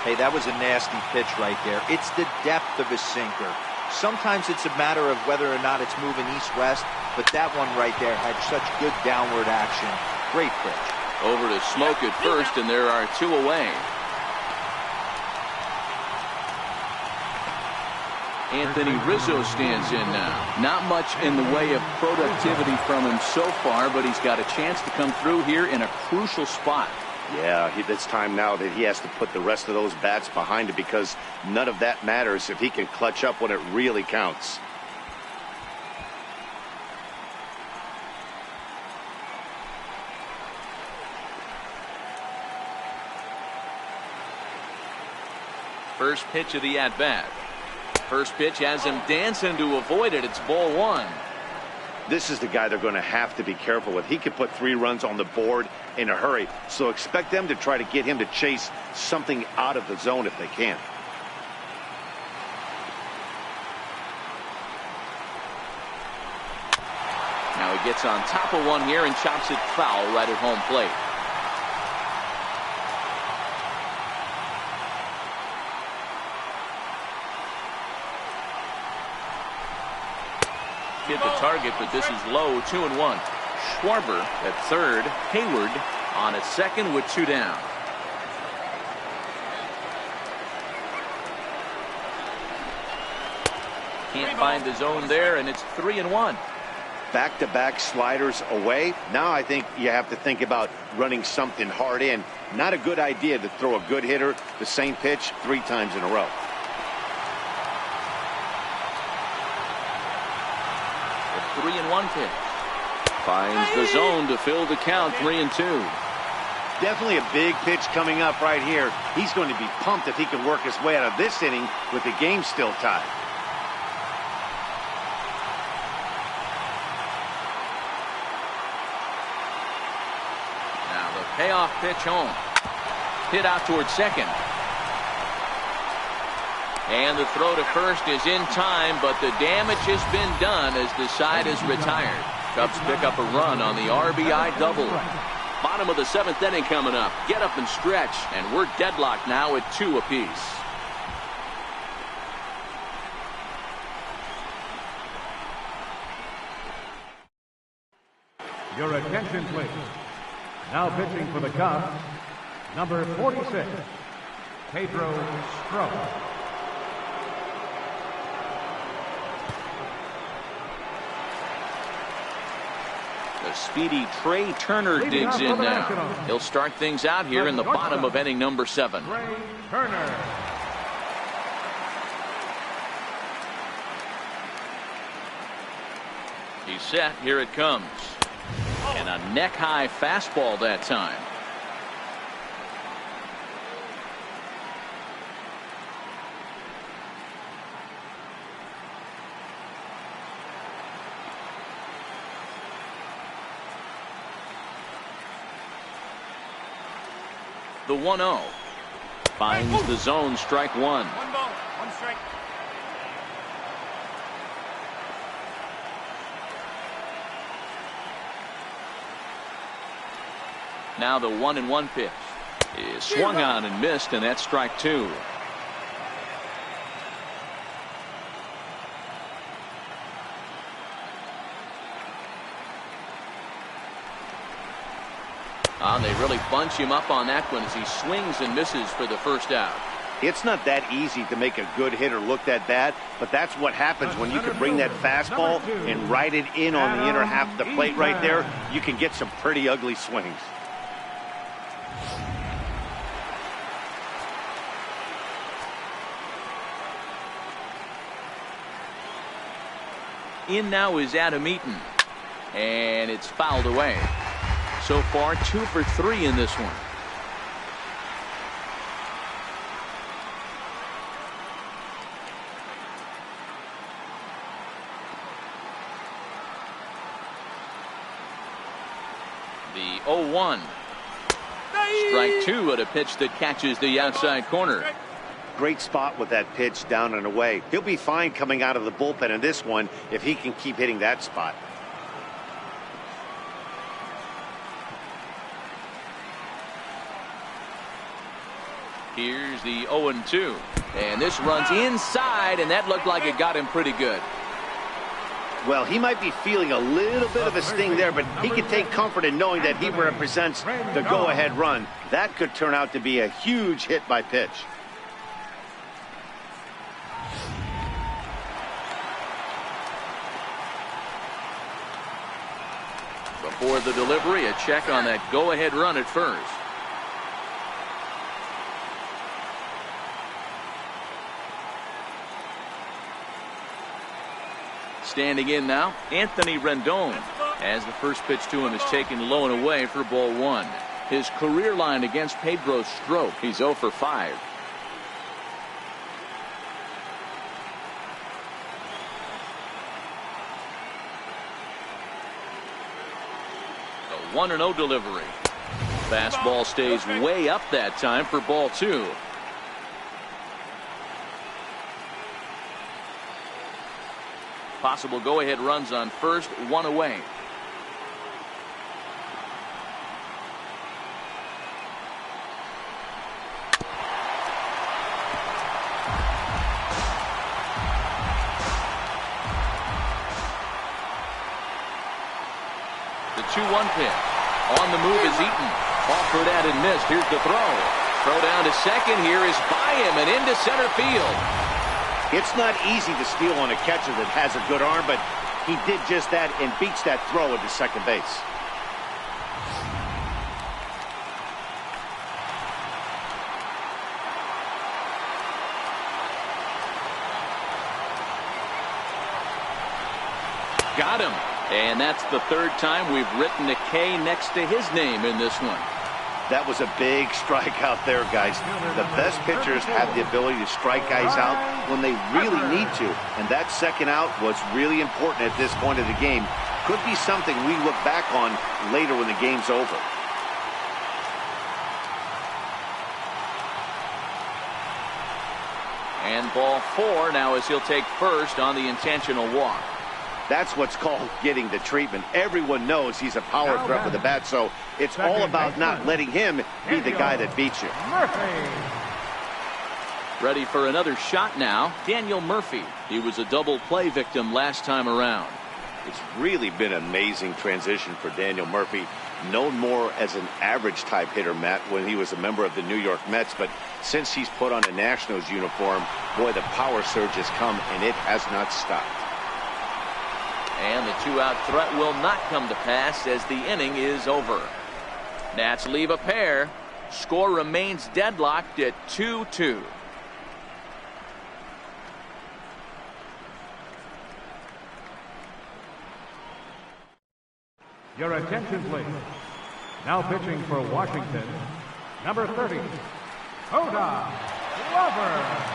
Hey, that was a nasty pitch right there. It's the depth of his sinker. Sometimes it's a matter of whether or not it's moving east-west, but that one right there had such good downward action. Great pitch. Over to Smoke at first, and there are 2 away. Anthony Rizzo stands in now. Not much in the way of productivity from him so far, but he's got a chance to come through here in a crucial spot. Yeah, it's time now that he has to put the rest of those bats behind it, because none of that matters if he can clutch up when it really counts. First pitch of the at-bat. First pitch has him dancing to avoid it. It's ball 1. This is the guy they're going to have to be careful with. He could put 3 runs on the board in a hurry, so expect them to try to get him to chase something out of the zone if they can. Now he gets on top of one here and chops it foul right at home plate. Hit the target, but this is low. 2-1. Schwarber at third. Hayward on at second with 2 down. Can't find the zone there, and it's 3-1. Back-to-back sliders away. Now I think you have to think about running something hard in. Not a good idea to throw a good hitter the same pitch 3 times in a row. The 3-1 pitch. Finds the zone to fill the count. 3-2. Definitely a big pitch coming up right here. He's going to be pumped if he can work his way out of this inning with the game still tied. Now the payoff pitch home. Hit out towards second. And the throw to first is in time, but the damage has been done as the side is retired. Cubs pick up a run on the RBI double. Bottom of the 7th inning coming up. Get up and stretch, and we're deadlocked now at 2 apiece. Your attention, please. Now pitching for the Cubs, number 46, Pedro Strop. The speedy Trey Turner digs in now. He'll start things out here in the bottom of inning number 7. Trey Turner. He's set. Here it comes. And a neck-high fastball that time. The 1-0 finds the zone, strike 1. 1 ball, 1 strike. Now the 1-1 pitch is swung on and missed, and that's strike 2. They really bunch him up on that one as he swings and misses for the first out. It's not that easy to make a good hitter look that bad, but that's what happens when you can bring that fastball and ride it in on the inner half of the plate right there. You can get some pretty ugly swings. In now is Adam Eaton, and it's fouled away. So far 2 for 3 in this one. The 0-1. Strike 2 at a pitch that catches the outside corner. Great spot with that pitch down and away. He'll be fine coming out of the bullpen in this one if he can keep hitting that spot. Here's the 0-2. And this runs inside, and that looked like it got him pretty good. Well, he might be feeling a little bit of a sting there, but he can take comfort in knowing that he represents the go-ahead run. That could turn out to be a huge hit by pitch. Before the delivery, a check on that go-ahead run at first. Standing in now, Anthony Rendon, as the first pitch to him is taken low and away for ball 1. His career line against Pedro Strop, he's 0 for 5. A 1-0 delivery. Fastball stays way up that time for ball 2. Possible go-ahead runs on first, 1 away. The 2-1 pitch. On the move is Eaton. Offered at and missed. Here's the throw. Throw down to second here is by him and into center field. It's not easy to steal on a catcher that has a good arm, but he did just that and beats that throw into second base. Got him. And that's the 3rd time we've written a K next to his name in this one. That was a big strikeout there, guys. The best pitchers have the ability to strike guys out when they really need to. And that second out was really important at this point of the game. Could be something we look back on later when the game's over. And ball 4 now as he'll take first on the intentional walk. That's what's called getting the treatment. Everyone knows he's a power threat with the bat, so it's all about not letting him be the guy that beats you. Ready for another shot now, Daniel Murphy. He was a double play victim last time around. It's really been an amazing transition for Daniel Murphy, known more as an average type hitter, Matt, when he was a member of the New York Mets. But since he's put on a Nationals uniform, boy, the power surge has come, and it has not stopped. And the 2-out threat will not come to pass as the inning is over. Nats leave a pair. Score remains deadlocked at 2-2. Your attention, please. Now pitching for Washington, number 30, Oda Glover.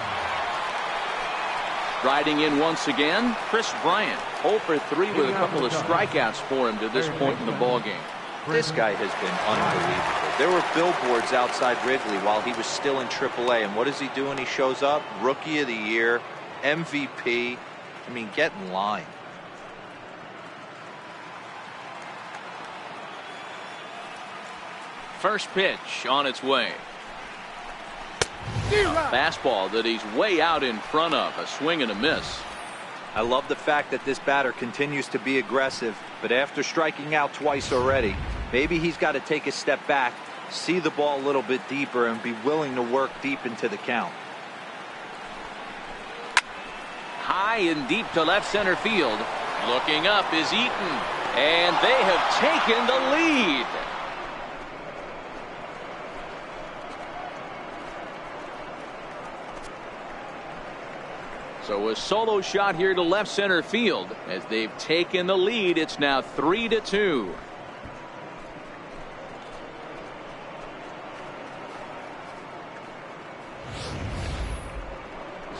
Riding in once again, Chris Bryant. 0 for 3 with a couple of strikeouts for him to this point in the ballgame. This guy has been unbelievable. There were billboards outside Wrigley while he was still in AAA, and what does he do when he shows up? Rookie of the Year, MVP. I mean, get in line. First pitch on its way. Fastball that he's way out in front of. A swing and a miss. I love the fact that this batter continues to be aggressive, but after striking out twice already, maybe he's got to take a step back, see the ball a little bit deeper, and be willing to work deep into the count. High and deep to left center field. Looking up is Eaton, and they have taken the lead. So a solo shot here to left center field as they've taken the lead. It's now 3-2.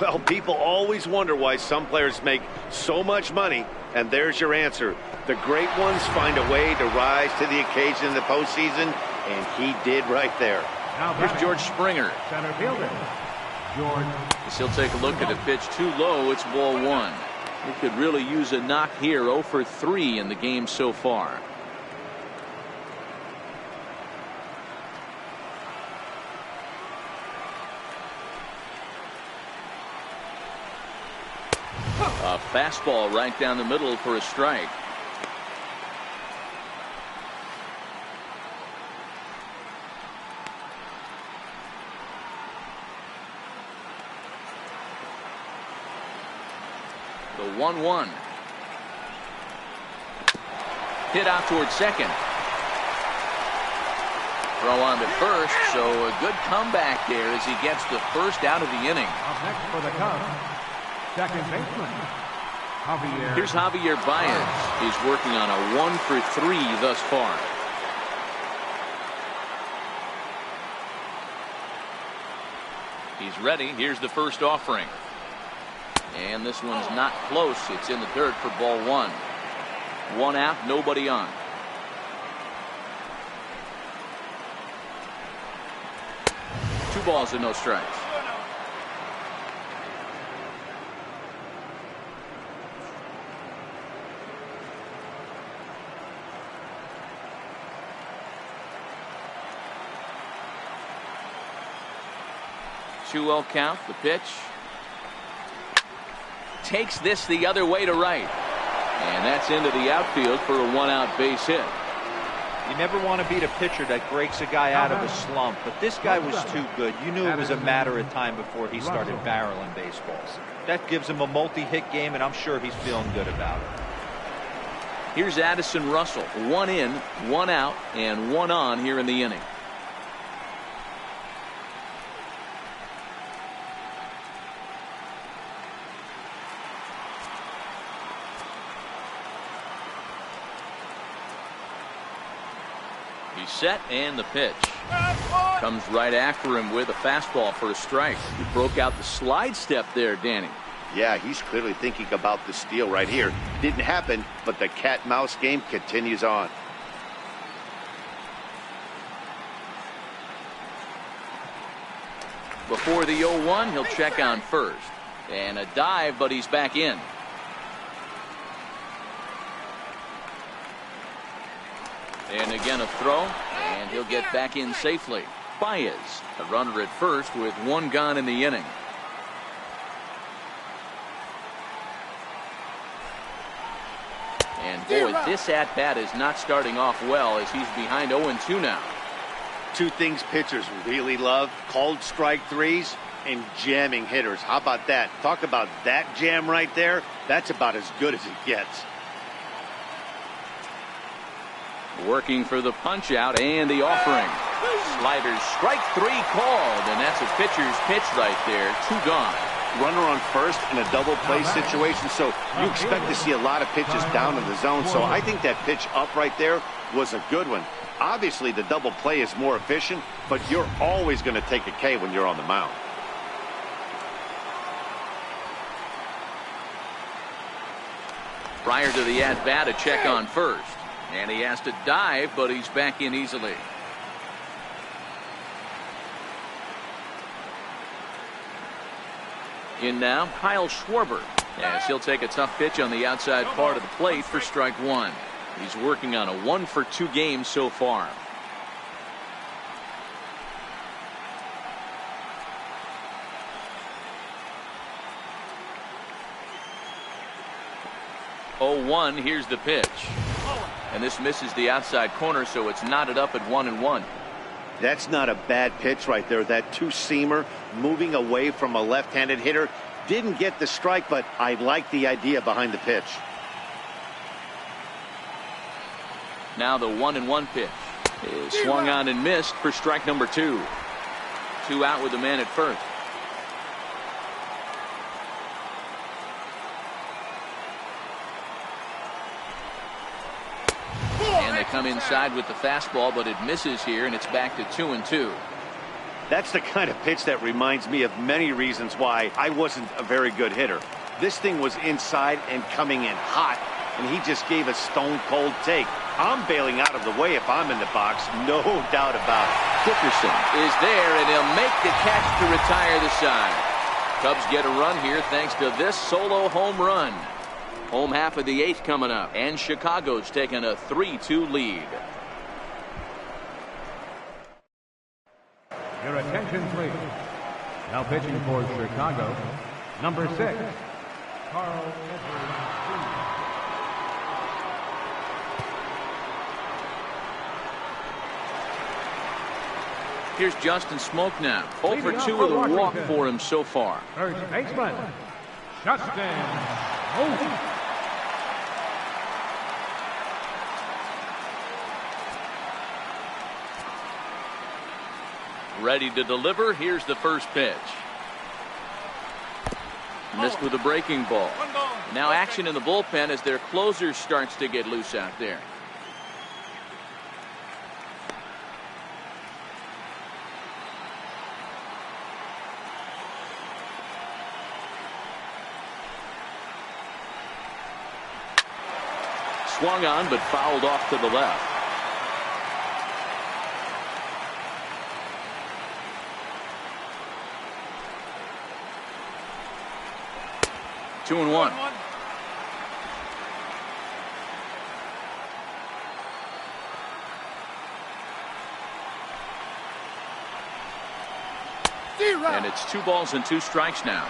Well, people always wonder why some players make so much money, and there's your answer. The great ones find a way to rise to the occasion in the postseason, and he did right there. Here's George Springer. Center fielder, George. As he'll take a look at the pitch too low. It's ball 1. He could really use a knock here. 0 for 3 in the game so far. A fastball right down the middle for a strike. The 1-1. Hit out towards second. Throw on to first, so a good comeback there as he gets the first out of the inning. Up next for the Cubs, second baseman, Javier. Here's Javier Baez. He's working on a 1 for 3 thus far. He's ready. Here's the first offering. And this one's not close. It's in the dirt for ball 1. 1 out, nobody on. Two balls and no strikes. Two-0 count. The pitch. Takes this the other way to right. And that's into the outfield for a 1-out base hit. You never want to beat a pitcher that breaks a guy out of a slump, but this guy was too good. You knew it was a matter of time before he started barreling baseballs. That gives him a multi-hit game, and I'm sure he's feeling good about it. Here's Addison Russell. 1 in, 1 out, and 1 on here in the inning. He's set, and the pitch comes right after him with a fastball for a strike. He broke out the slide step there, Danny. Yeah, he's clearly thinking about the steal right here. Didn't happen, but the cat-mouse game continues on. Before the 0-1, he'll check on first. And a dive, but he's back in. And again a throw, and he'll get back in safely. Baez, a runner at first with one gone in the inning. And boy, this at-bat is not starting off well as he's behind 0-2 now. Two things pitchers really love: called strike threes and jamming hitters. How about that? Talk about that jam right there. That's about as good as it gets. Working for the punch out and the offering. Sliders, strike three called, and that's a pitcher's pitch right there. Two gone. Runner on first in a double play situation, so you expect to see a lot of pitches down in the zone. So I think that pitch up right there was a good one. Obviously the double play is more efficient, but you're always going to take a K when you're on the mound. Prior to the at-bat, a check on first. And he has to dive, but he's back in easily. In now, Kyle Schwarber, as he'll take a tough pitch on the outside part of the plate for strike one. He's working on a 1-for-2 game so far. Oh, 1, here's the pitch. And this misses the outside corner, so it's knotted up at 1-1. That's not a bad pitch right there. That two-seamer moving away from a left-handed hitter. Didn't get the strike, but I like the idea behind the pitch. Now the 1-1 pitch is swung on and missed for strike number 2. 2 out with the man at first. And they come inside with the fastball, but it misses here, and it's back to 2-2. That's the kind of pitch that reminds me of many reasons why I wasn't a very good hitter. This thing was inside and coming in hot, and he just gave a stone-cold take. I'm bailing out of the way if I'm in the box, no doubt about it. Dickerson is there, and he'll make the catch to retire the side. Cubs get a run here thanks to this solo home run. Home half of the 8th coming up, and Chicago's taking a 3-2 lead. Your attention, please. Now pitching for Chicago, number 6, Carl Edwards. Here's Justin Smoke now. 0 for 2 with a walk for him so far. First baseman, Justin Smoke. Ready to deliver. Here's the first pitch. Missed with a breaking ball. Now action in the bullpen as their closer starts to get loose out there. Swung on but fouled off to the left. Two and one. And it's 2 balls and 2 strikes now.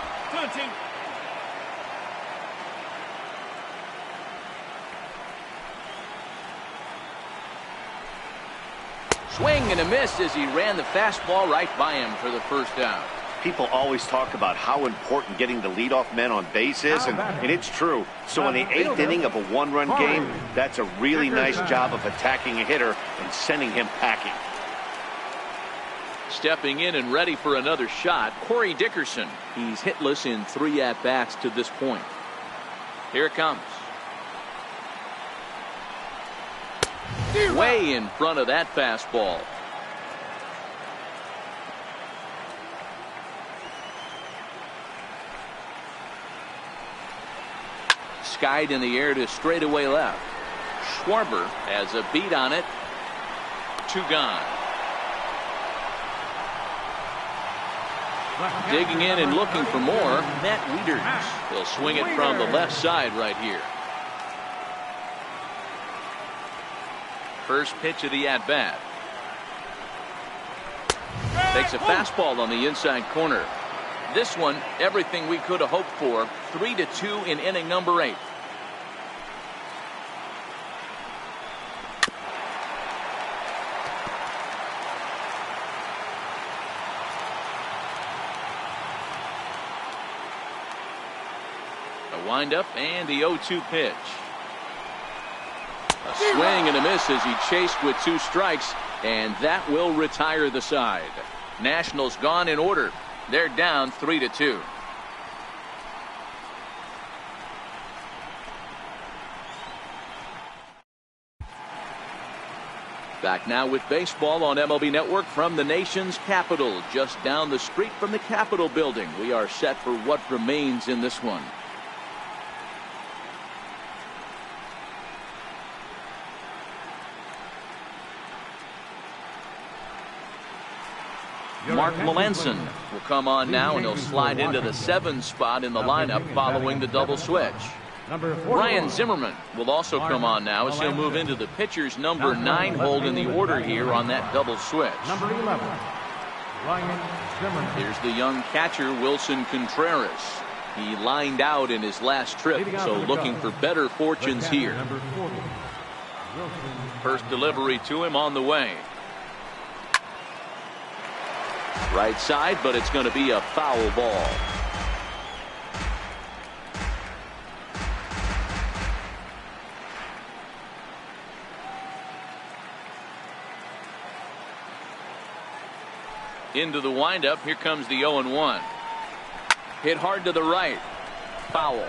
Swing and a miss as he ran the fastball right by him for the first out. People always talk about how important getting the leadoff man on base is, and it's true. So in the 8th inning of a 1-run game, that's a really nice job of attacking a hitter and sending him packing. Stepping in and ready for another shot, Corey Dickerson. He's hitless in 3 at-bats to this point. Here it comes. Way in front of that fastball. Skied in the air to straightaway left. Schwarber has a beat on it. 2 gone. Digging in and looking for more, Matt Wieters. He'll swing it from the left side right here. First pitch of the at-bat. Takes a fastball on the inside corner. This one, everything we could have hoped for. 3-2 in inning number 8. A windup and the 0-2 pitch. A swing and a miss as he chased with 2 strikes, and that will retire the side. Nationals gone in order. They're down 3-2. Back now with baseball on MLB Network from the nation's capital, just down the street from the Capitol building. We are set for what remains in this one. Mark Melanson will come on now, and he'll slide into the 7 spot in the lineup following the double switch. Ryan Zimmerman will also come on now as he'll move into the pitcher's number 9 hold in the order here on that double switch. Number 11, Ryan Zimmerman. Here's the young catcher, Wilson Contreras. He lined out in his last trip, so looking for better fortunes here. Number 40, Wilson. First delivery to him on the way. Right side, but it's going to be a foul ball. Into the windup. Here comes the 0-1. Hit hard to the right. Foul.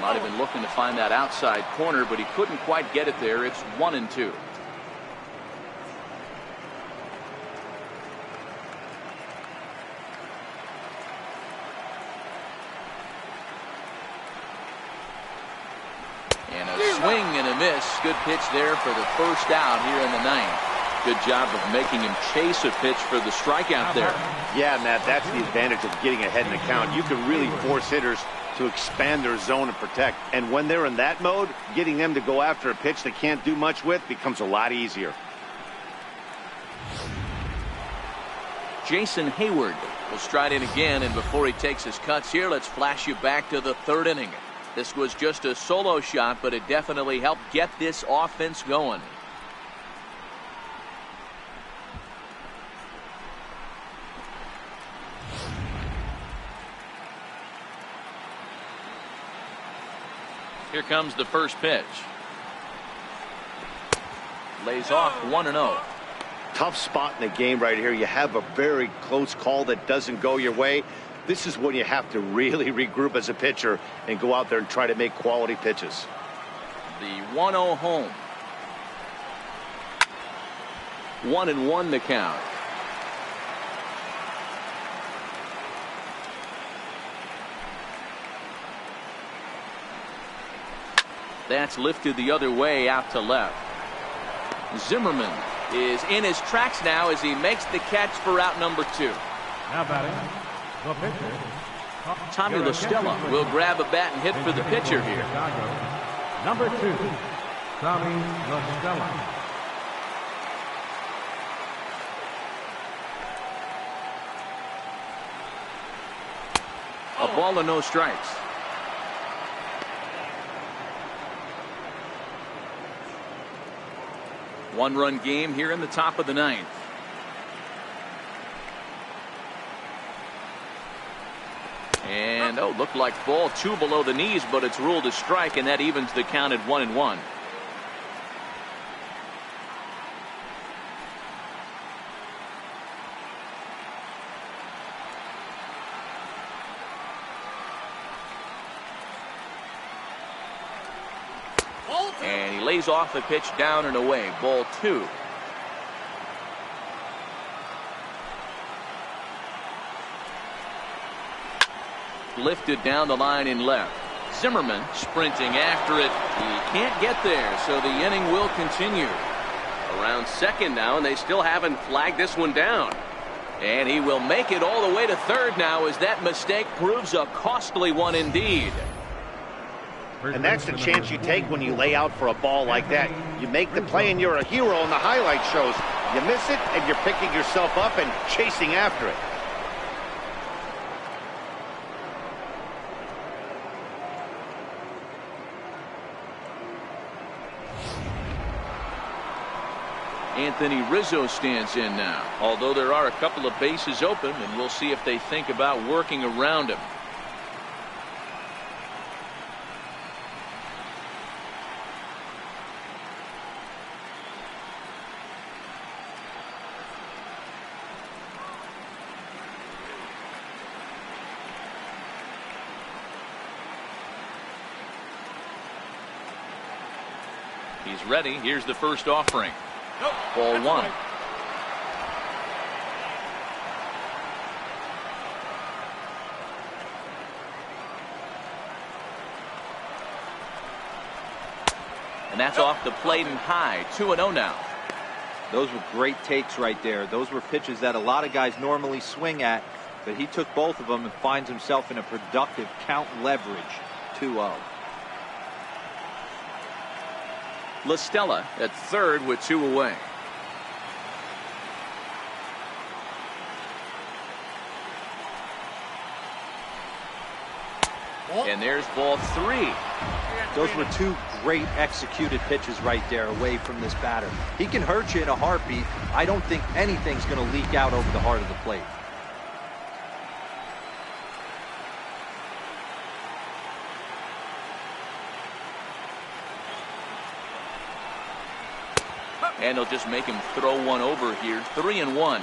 Might have been looking to find that outside corner, but he couldn't quite get it there. It's 1-2. And a swing and a miss. Good pitch there for the first out here in the 9th. Good job of making him chase a pitch for the strikeout there. Yeah, Matt, that's the advantage of getting ahead in the count. You can really force hitters to expand their zone and protect. And when they're in that mode, getting them to go after a pitch they can't do much with becomes a lot easier. Jason Hayward will stride in again, and before he takes his cuts here, let's flash you back to the 3rd inning. This was just a solo shot, but it definitely helped get this offense going. Here comes the first pitch. Lays off 1-0. Tough spot in the game right here. You have a very close call that doesn't go your way. This is when you have to really regroup as a pitcher and go out there and try to make quality pitches. The 1-0 home. 1-1 the count. That's lifted the other way out to left. Zimmerman is in his tracks now as he makes the catch for out number 2. Now batting, the pitcher. Tommy La Stella will grab a bat and hit for the pitcher here. Number 2, Tommy La Stella. A ball and no strikes. One-run game here in the top of the 9th. And looked like ball 2 below the knees, but it's ruled a strike, and that evens the count at 1-1. And he lays off the pitch down and away. Ball 2. Lifted down the line in left. Zimmerman sprinting after it. He can't get there, so the inning will continue. Around second now, and they still haven't flagged this one down. And he will make it all the way to third now as that mistake proves a costly one indeed. And that's the chance you take when you lay out for a ball like that. You make the play and you're a hero in the highlight shows. You miss it and you're picking yourself up and chasing after it. Anthony Rizzo stands in now, although there are a couple of bases open, and we'll see if they think about working around him. He's ready. Here's the first offering. Nope, Ball one. And that's off the plate and high. 2-0 now. Those were great takes right there. Those were pitches that a lot of guys normally swing at, but he took both of them and finds himself in a productive count leverage. 2-0. La Stella at third with 2 away. And there's ball 3. Those were 2 great executed pitches right there away from this batter. He can hurt you in a heartbeat. I don't think anything's going to leak out over the heart of the plate. And they'll just make him throw one over here. 3-1.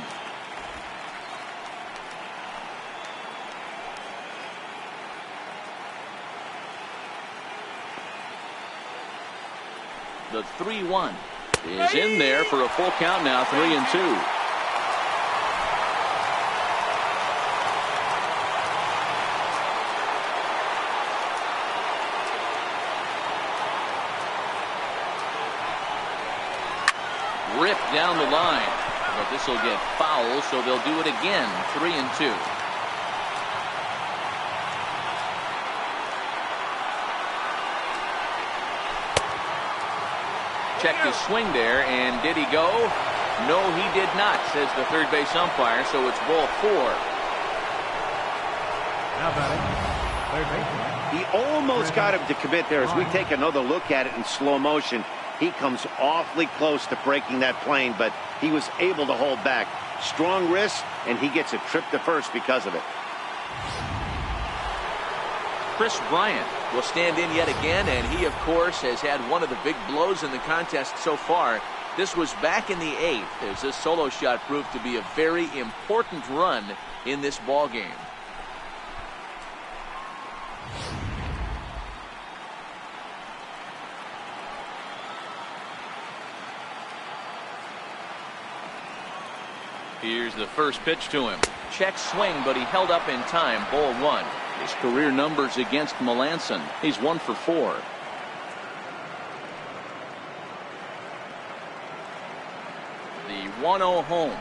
The 3-1 is in there for a full count now. 3-2. Ripped down the line, but this will get foul, so they'll do it again. 3-2. Check the swing there, and did he go? No, he did not, says the third base umpire, so it's ball 4. Now batting, third baseman. He almost got him to commit there. As we take another look at it in slow motion, he comes awfully close to breaking that plane, but he was able to hold back. Strong wrist, and he gets a trip to first because of it. Chris Bryant will stand in yet again, and he, of course, has had one of the big blows in the contest so far. This was back in the 8th, as this solo shot proved to be a very important run in this ball game. Here's the first pitch to him. Check swing, but he held up in time. Ball 1. His career numbers against Melanson. He's 1 for 4. The 1-0 home.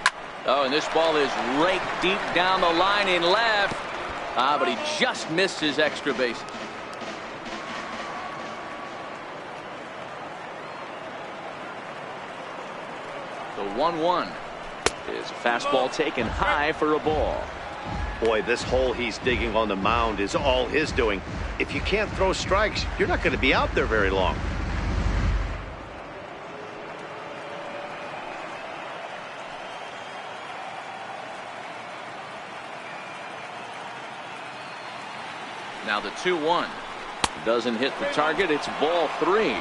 Oh, and this ball is raked deep down the line in left. But he just missed his extra base. The 1-1 is a fastball taken high for a ball. Boy, this hole he's digging on the mound is all his doing. If you can't throw strikes, you're not going to be out there very long. Now the 2-1 doesn't hit the target. It's ball 3.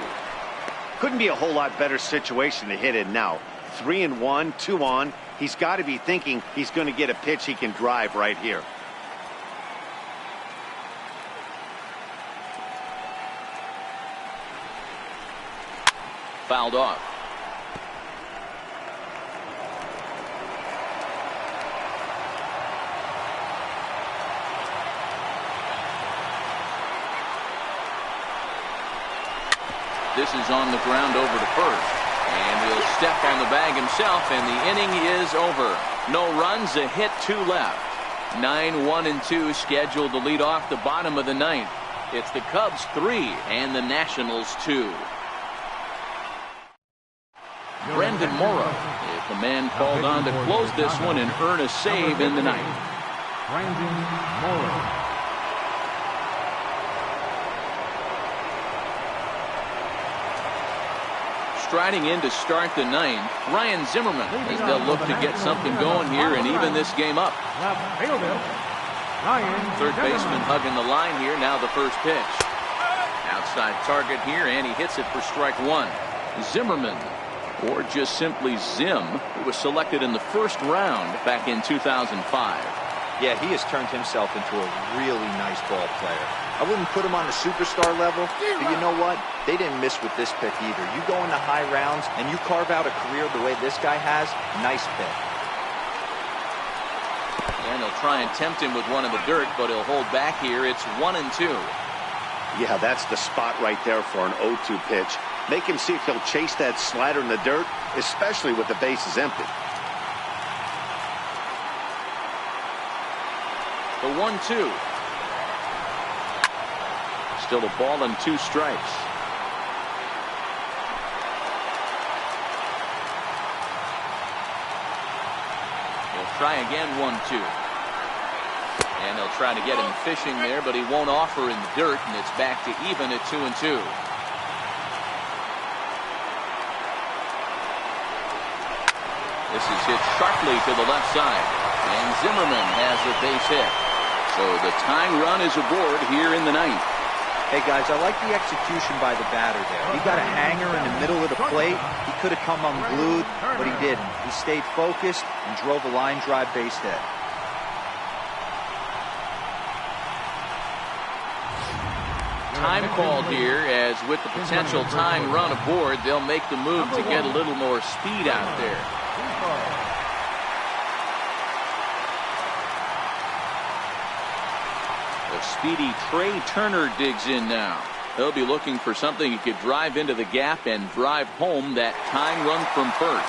Couldn't be a whole lot better situation to hit in now. 3-1, 2 on. He's got to be thinking he's going to get a pitch he can drive right here. Fouled off. This is on the ground over to first. And he'll step on the bag himself, and the inning is over. No runs, a hit, 2 left. 9-1-2 scheduled to lead off the bottom of the ninth. It's the Cubs 3 and the Nationals 2. Brendan Morrow is the man called on to close this one and earn a save in the ninth. Brendan Morrow. Striding in to start the ninth, Ryan Zimmerman, as they'll look to get something going here and even this game up. Third baseman hugging the line here. Now the first pitch. Outside target here, and he hits it for strike 1. Zimmerman, or just simply Zim, who was selected in the first round back in 2005. Yeah, he has turned himself into a really nice ball player. I wouldn't put him on the superstar level, but you know what? They didn't miss with this pick either. You go into high rounds and you carve out a career the way this guy has, nice pick. And they'll try and tempt him with one in the dirt, but he'll hold back here. It's 1-2. Yeah, that's the spot right there for an 0-2 pitch. Make him see if he'll chase that slider in the dirt, especially with the bases empty. The 1-2. Still a ball and 2 strikes. He'll try again, 1-2. And they'll try to get him fishing there, but he won't offer in the dirt, and it's back to even at 2-2. This is hit sharply to the left side, and Zimmerman has the base hit. So the tying run is aboard here in the ninth. Hey guys, I like the execution by the batter there. He got a hanger in the middle of the plate. He could have come unglued, but he didn't. He stayed focused and drove a line drive base hit. Time called here, as with the potential tying run aboard, they'll make the move to get a little more speed out there. The speedy Trey Turner digs in now. He'll be looking for something he could drive into the gap and drive home that tying run from first.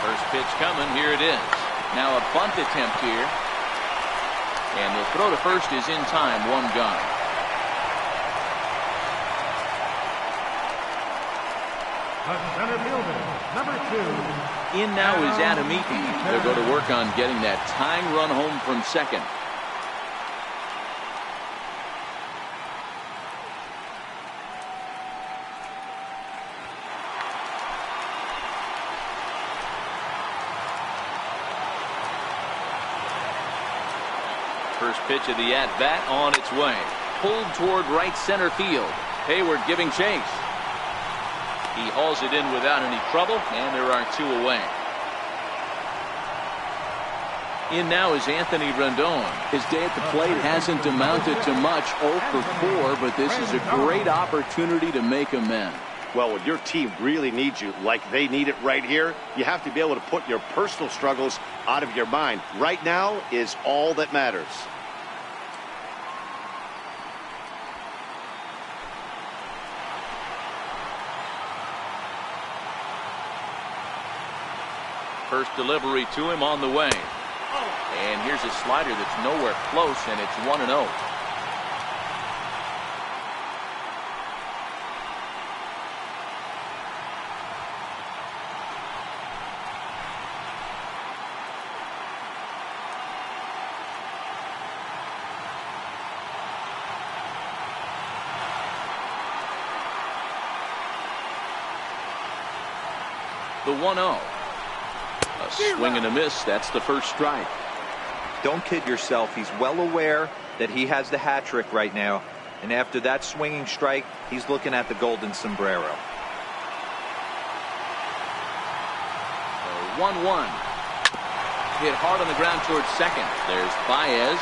First pitch coming. Here it is. Now a bunt attempt here. And the throw to first is in time. 1 gone. Center fielder, number 2. In now is Adam Eaton. They'll go to work on getting that tying run home from second. First pitch of the at-bat on its way. Pulled toward right center field. Hayward giving chase. He hauls it in without any trouble, and there are 2 away. In now is Anthony Rendon. His day at the plate hasn't amounted to much, 0 for 4, but this is a great opportunity to make amends. Well, when your team really needs you like they need it right here, you have to be able to put your personal struggles out of your mind. Right now is all that matters. First delivery to him on the way. And here's a slider that's nowhere close, and it's 1-0. The 1-0. A swing and a miss. That's the first strike. Don't kid yourself. He's well aware that he has the hat trick right now. And after that swinging strike, he's looking at the golden sombrero. 1-1. Hit hard on the ground towards second. There's Baez.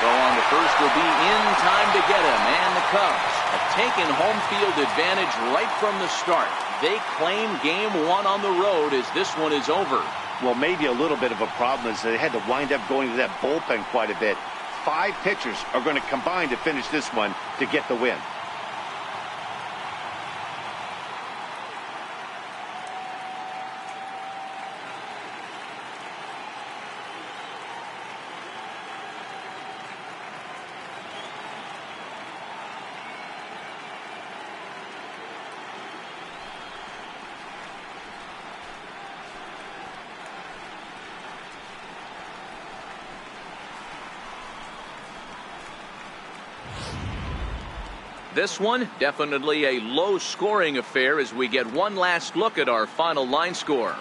Throw on to first will be in time to get him. And the Cubs have taken home field advantage right from the start. they claim game 1 on the road as this one is over. Well, maybe a little bit of a problem is they had to wind up going to that bullpen quite a bit. 5 pitchers are going to combine to finish this one to get the win. This one, definitely a low-scoring affair as we get one last look at our final line score.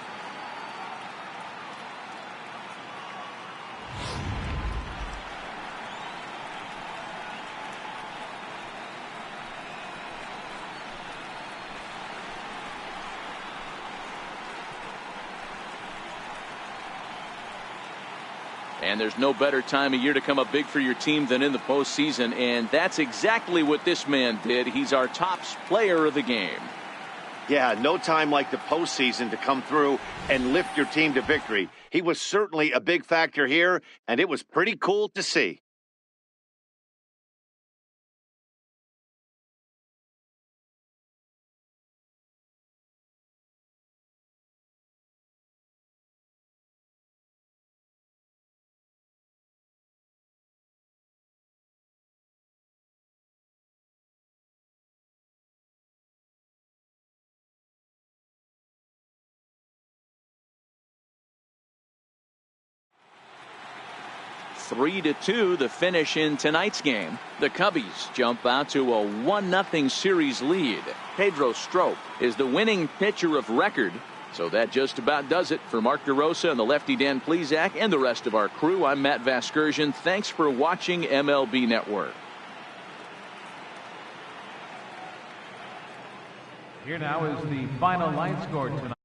And there's no better time of year to come up big for your team than in the postseason, and that's exactly what this man did. He's our top player of the game. Yeah, no time like the postseason to come through and lift your team to victory. He was certainly a big factor here, and it was pretty cool to see. Three to 2 the finish in tonight's game. The Cubbies jump out to a 1-0 series lead. Pedro Strop is the winning pitcher of record. So that just about does it for Mark DeRosa and the lefty Dan Plesac and the rest of our crew. I'm Matt Vasgersian. Thanks for watching MLB Network. Here now is the final line score tonight.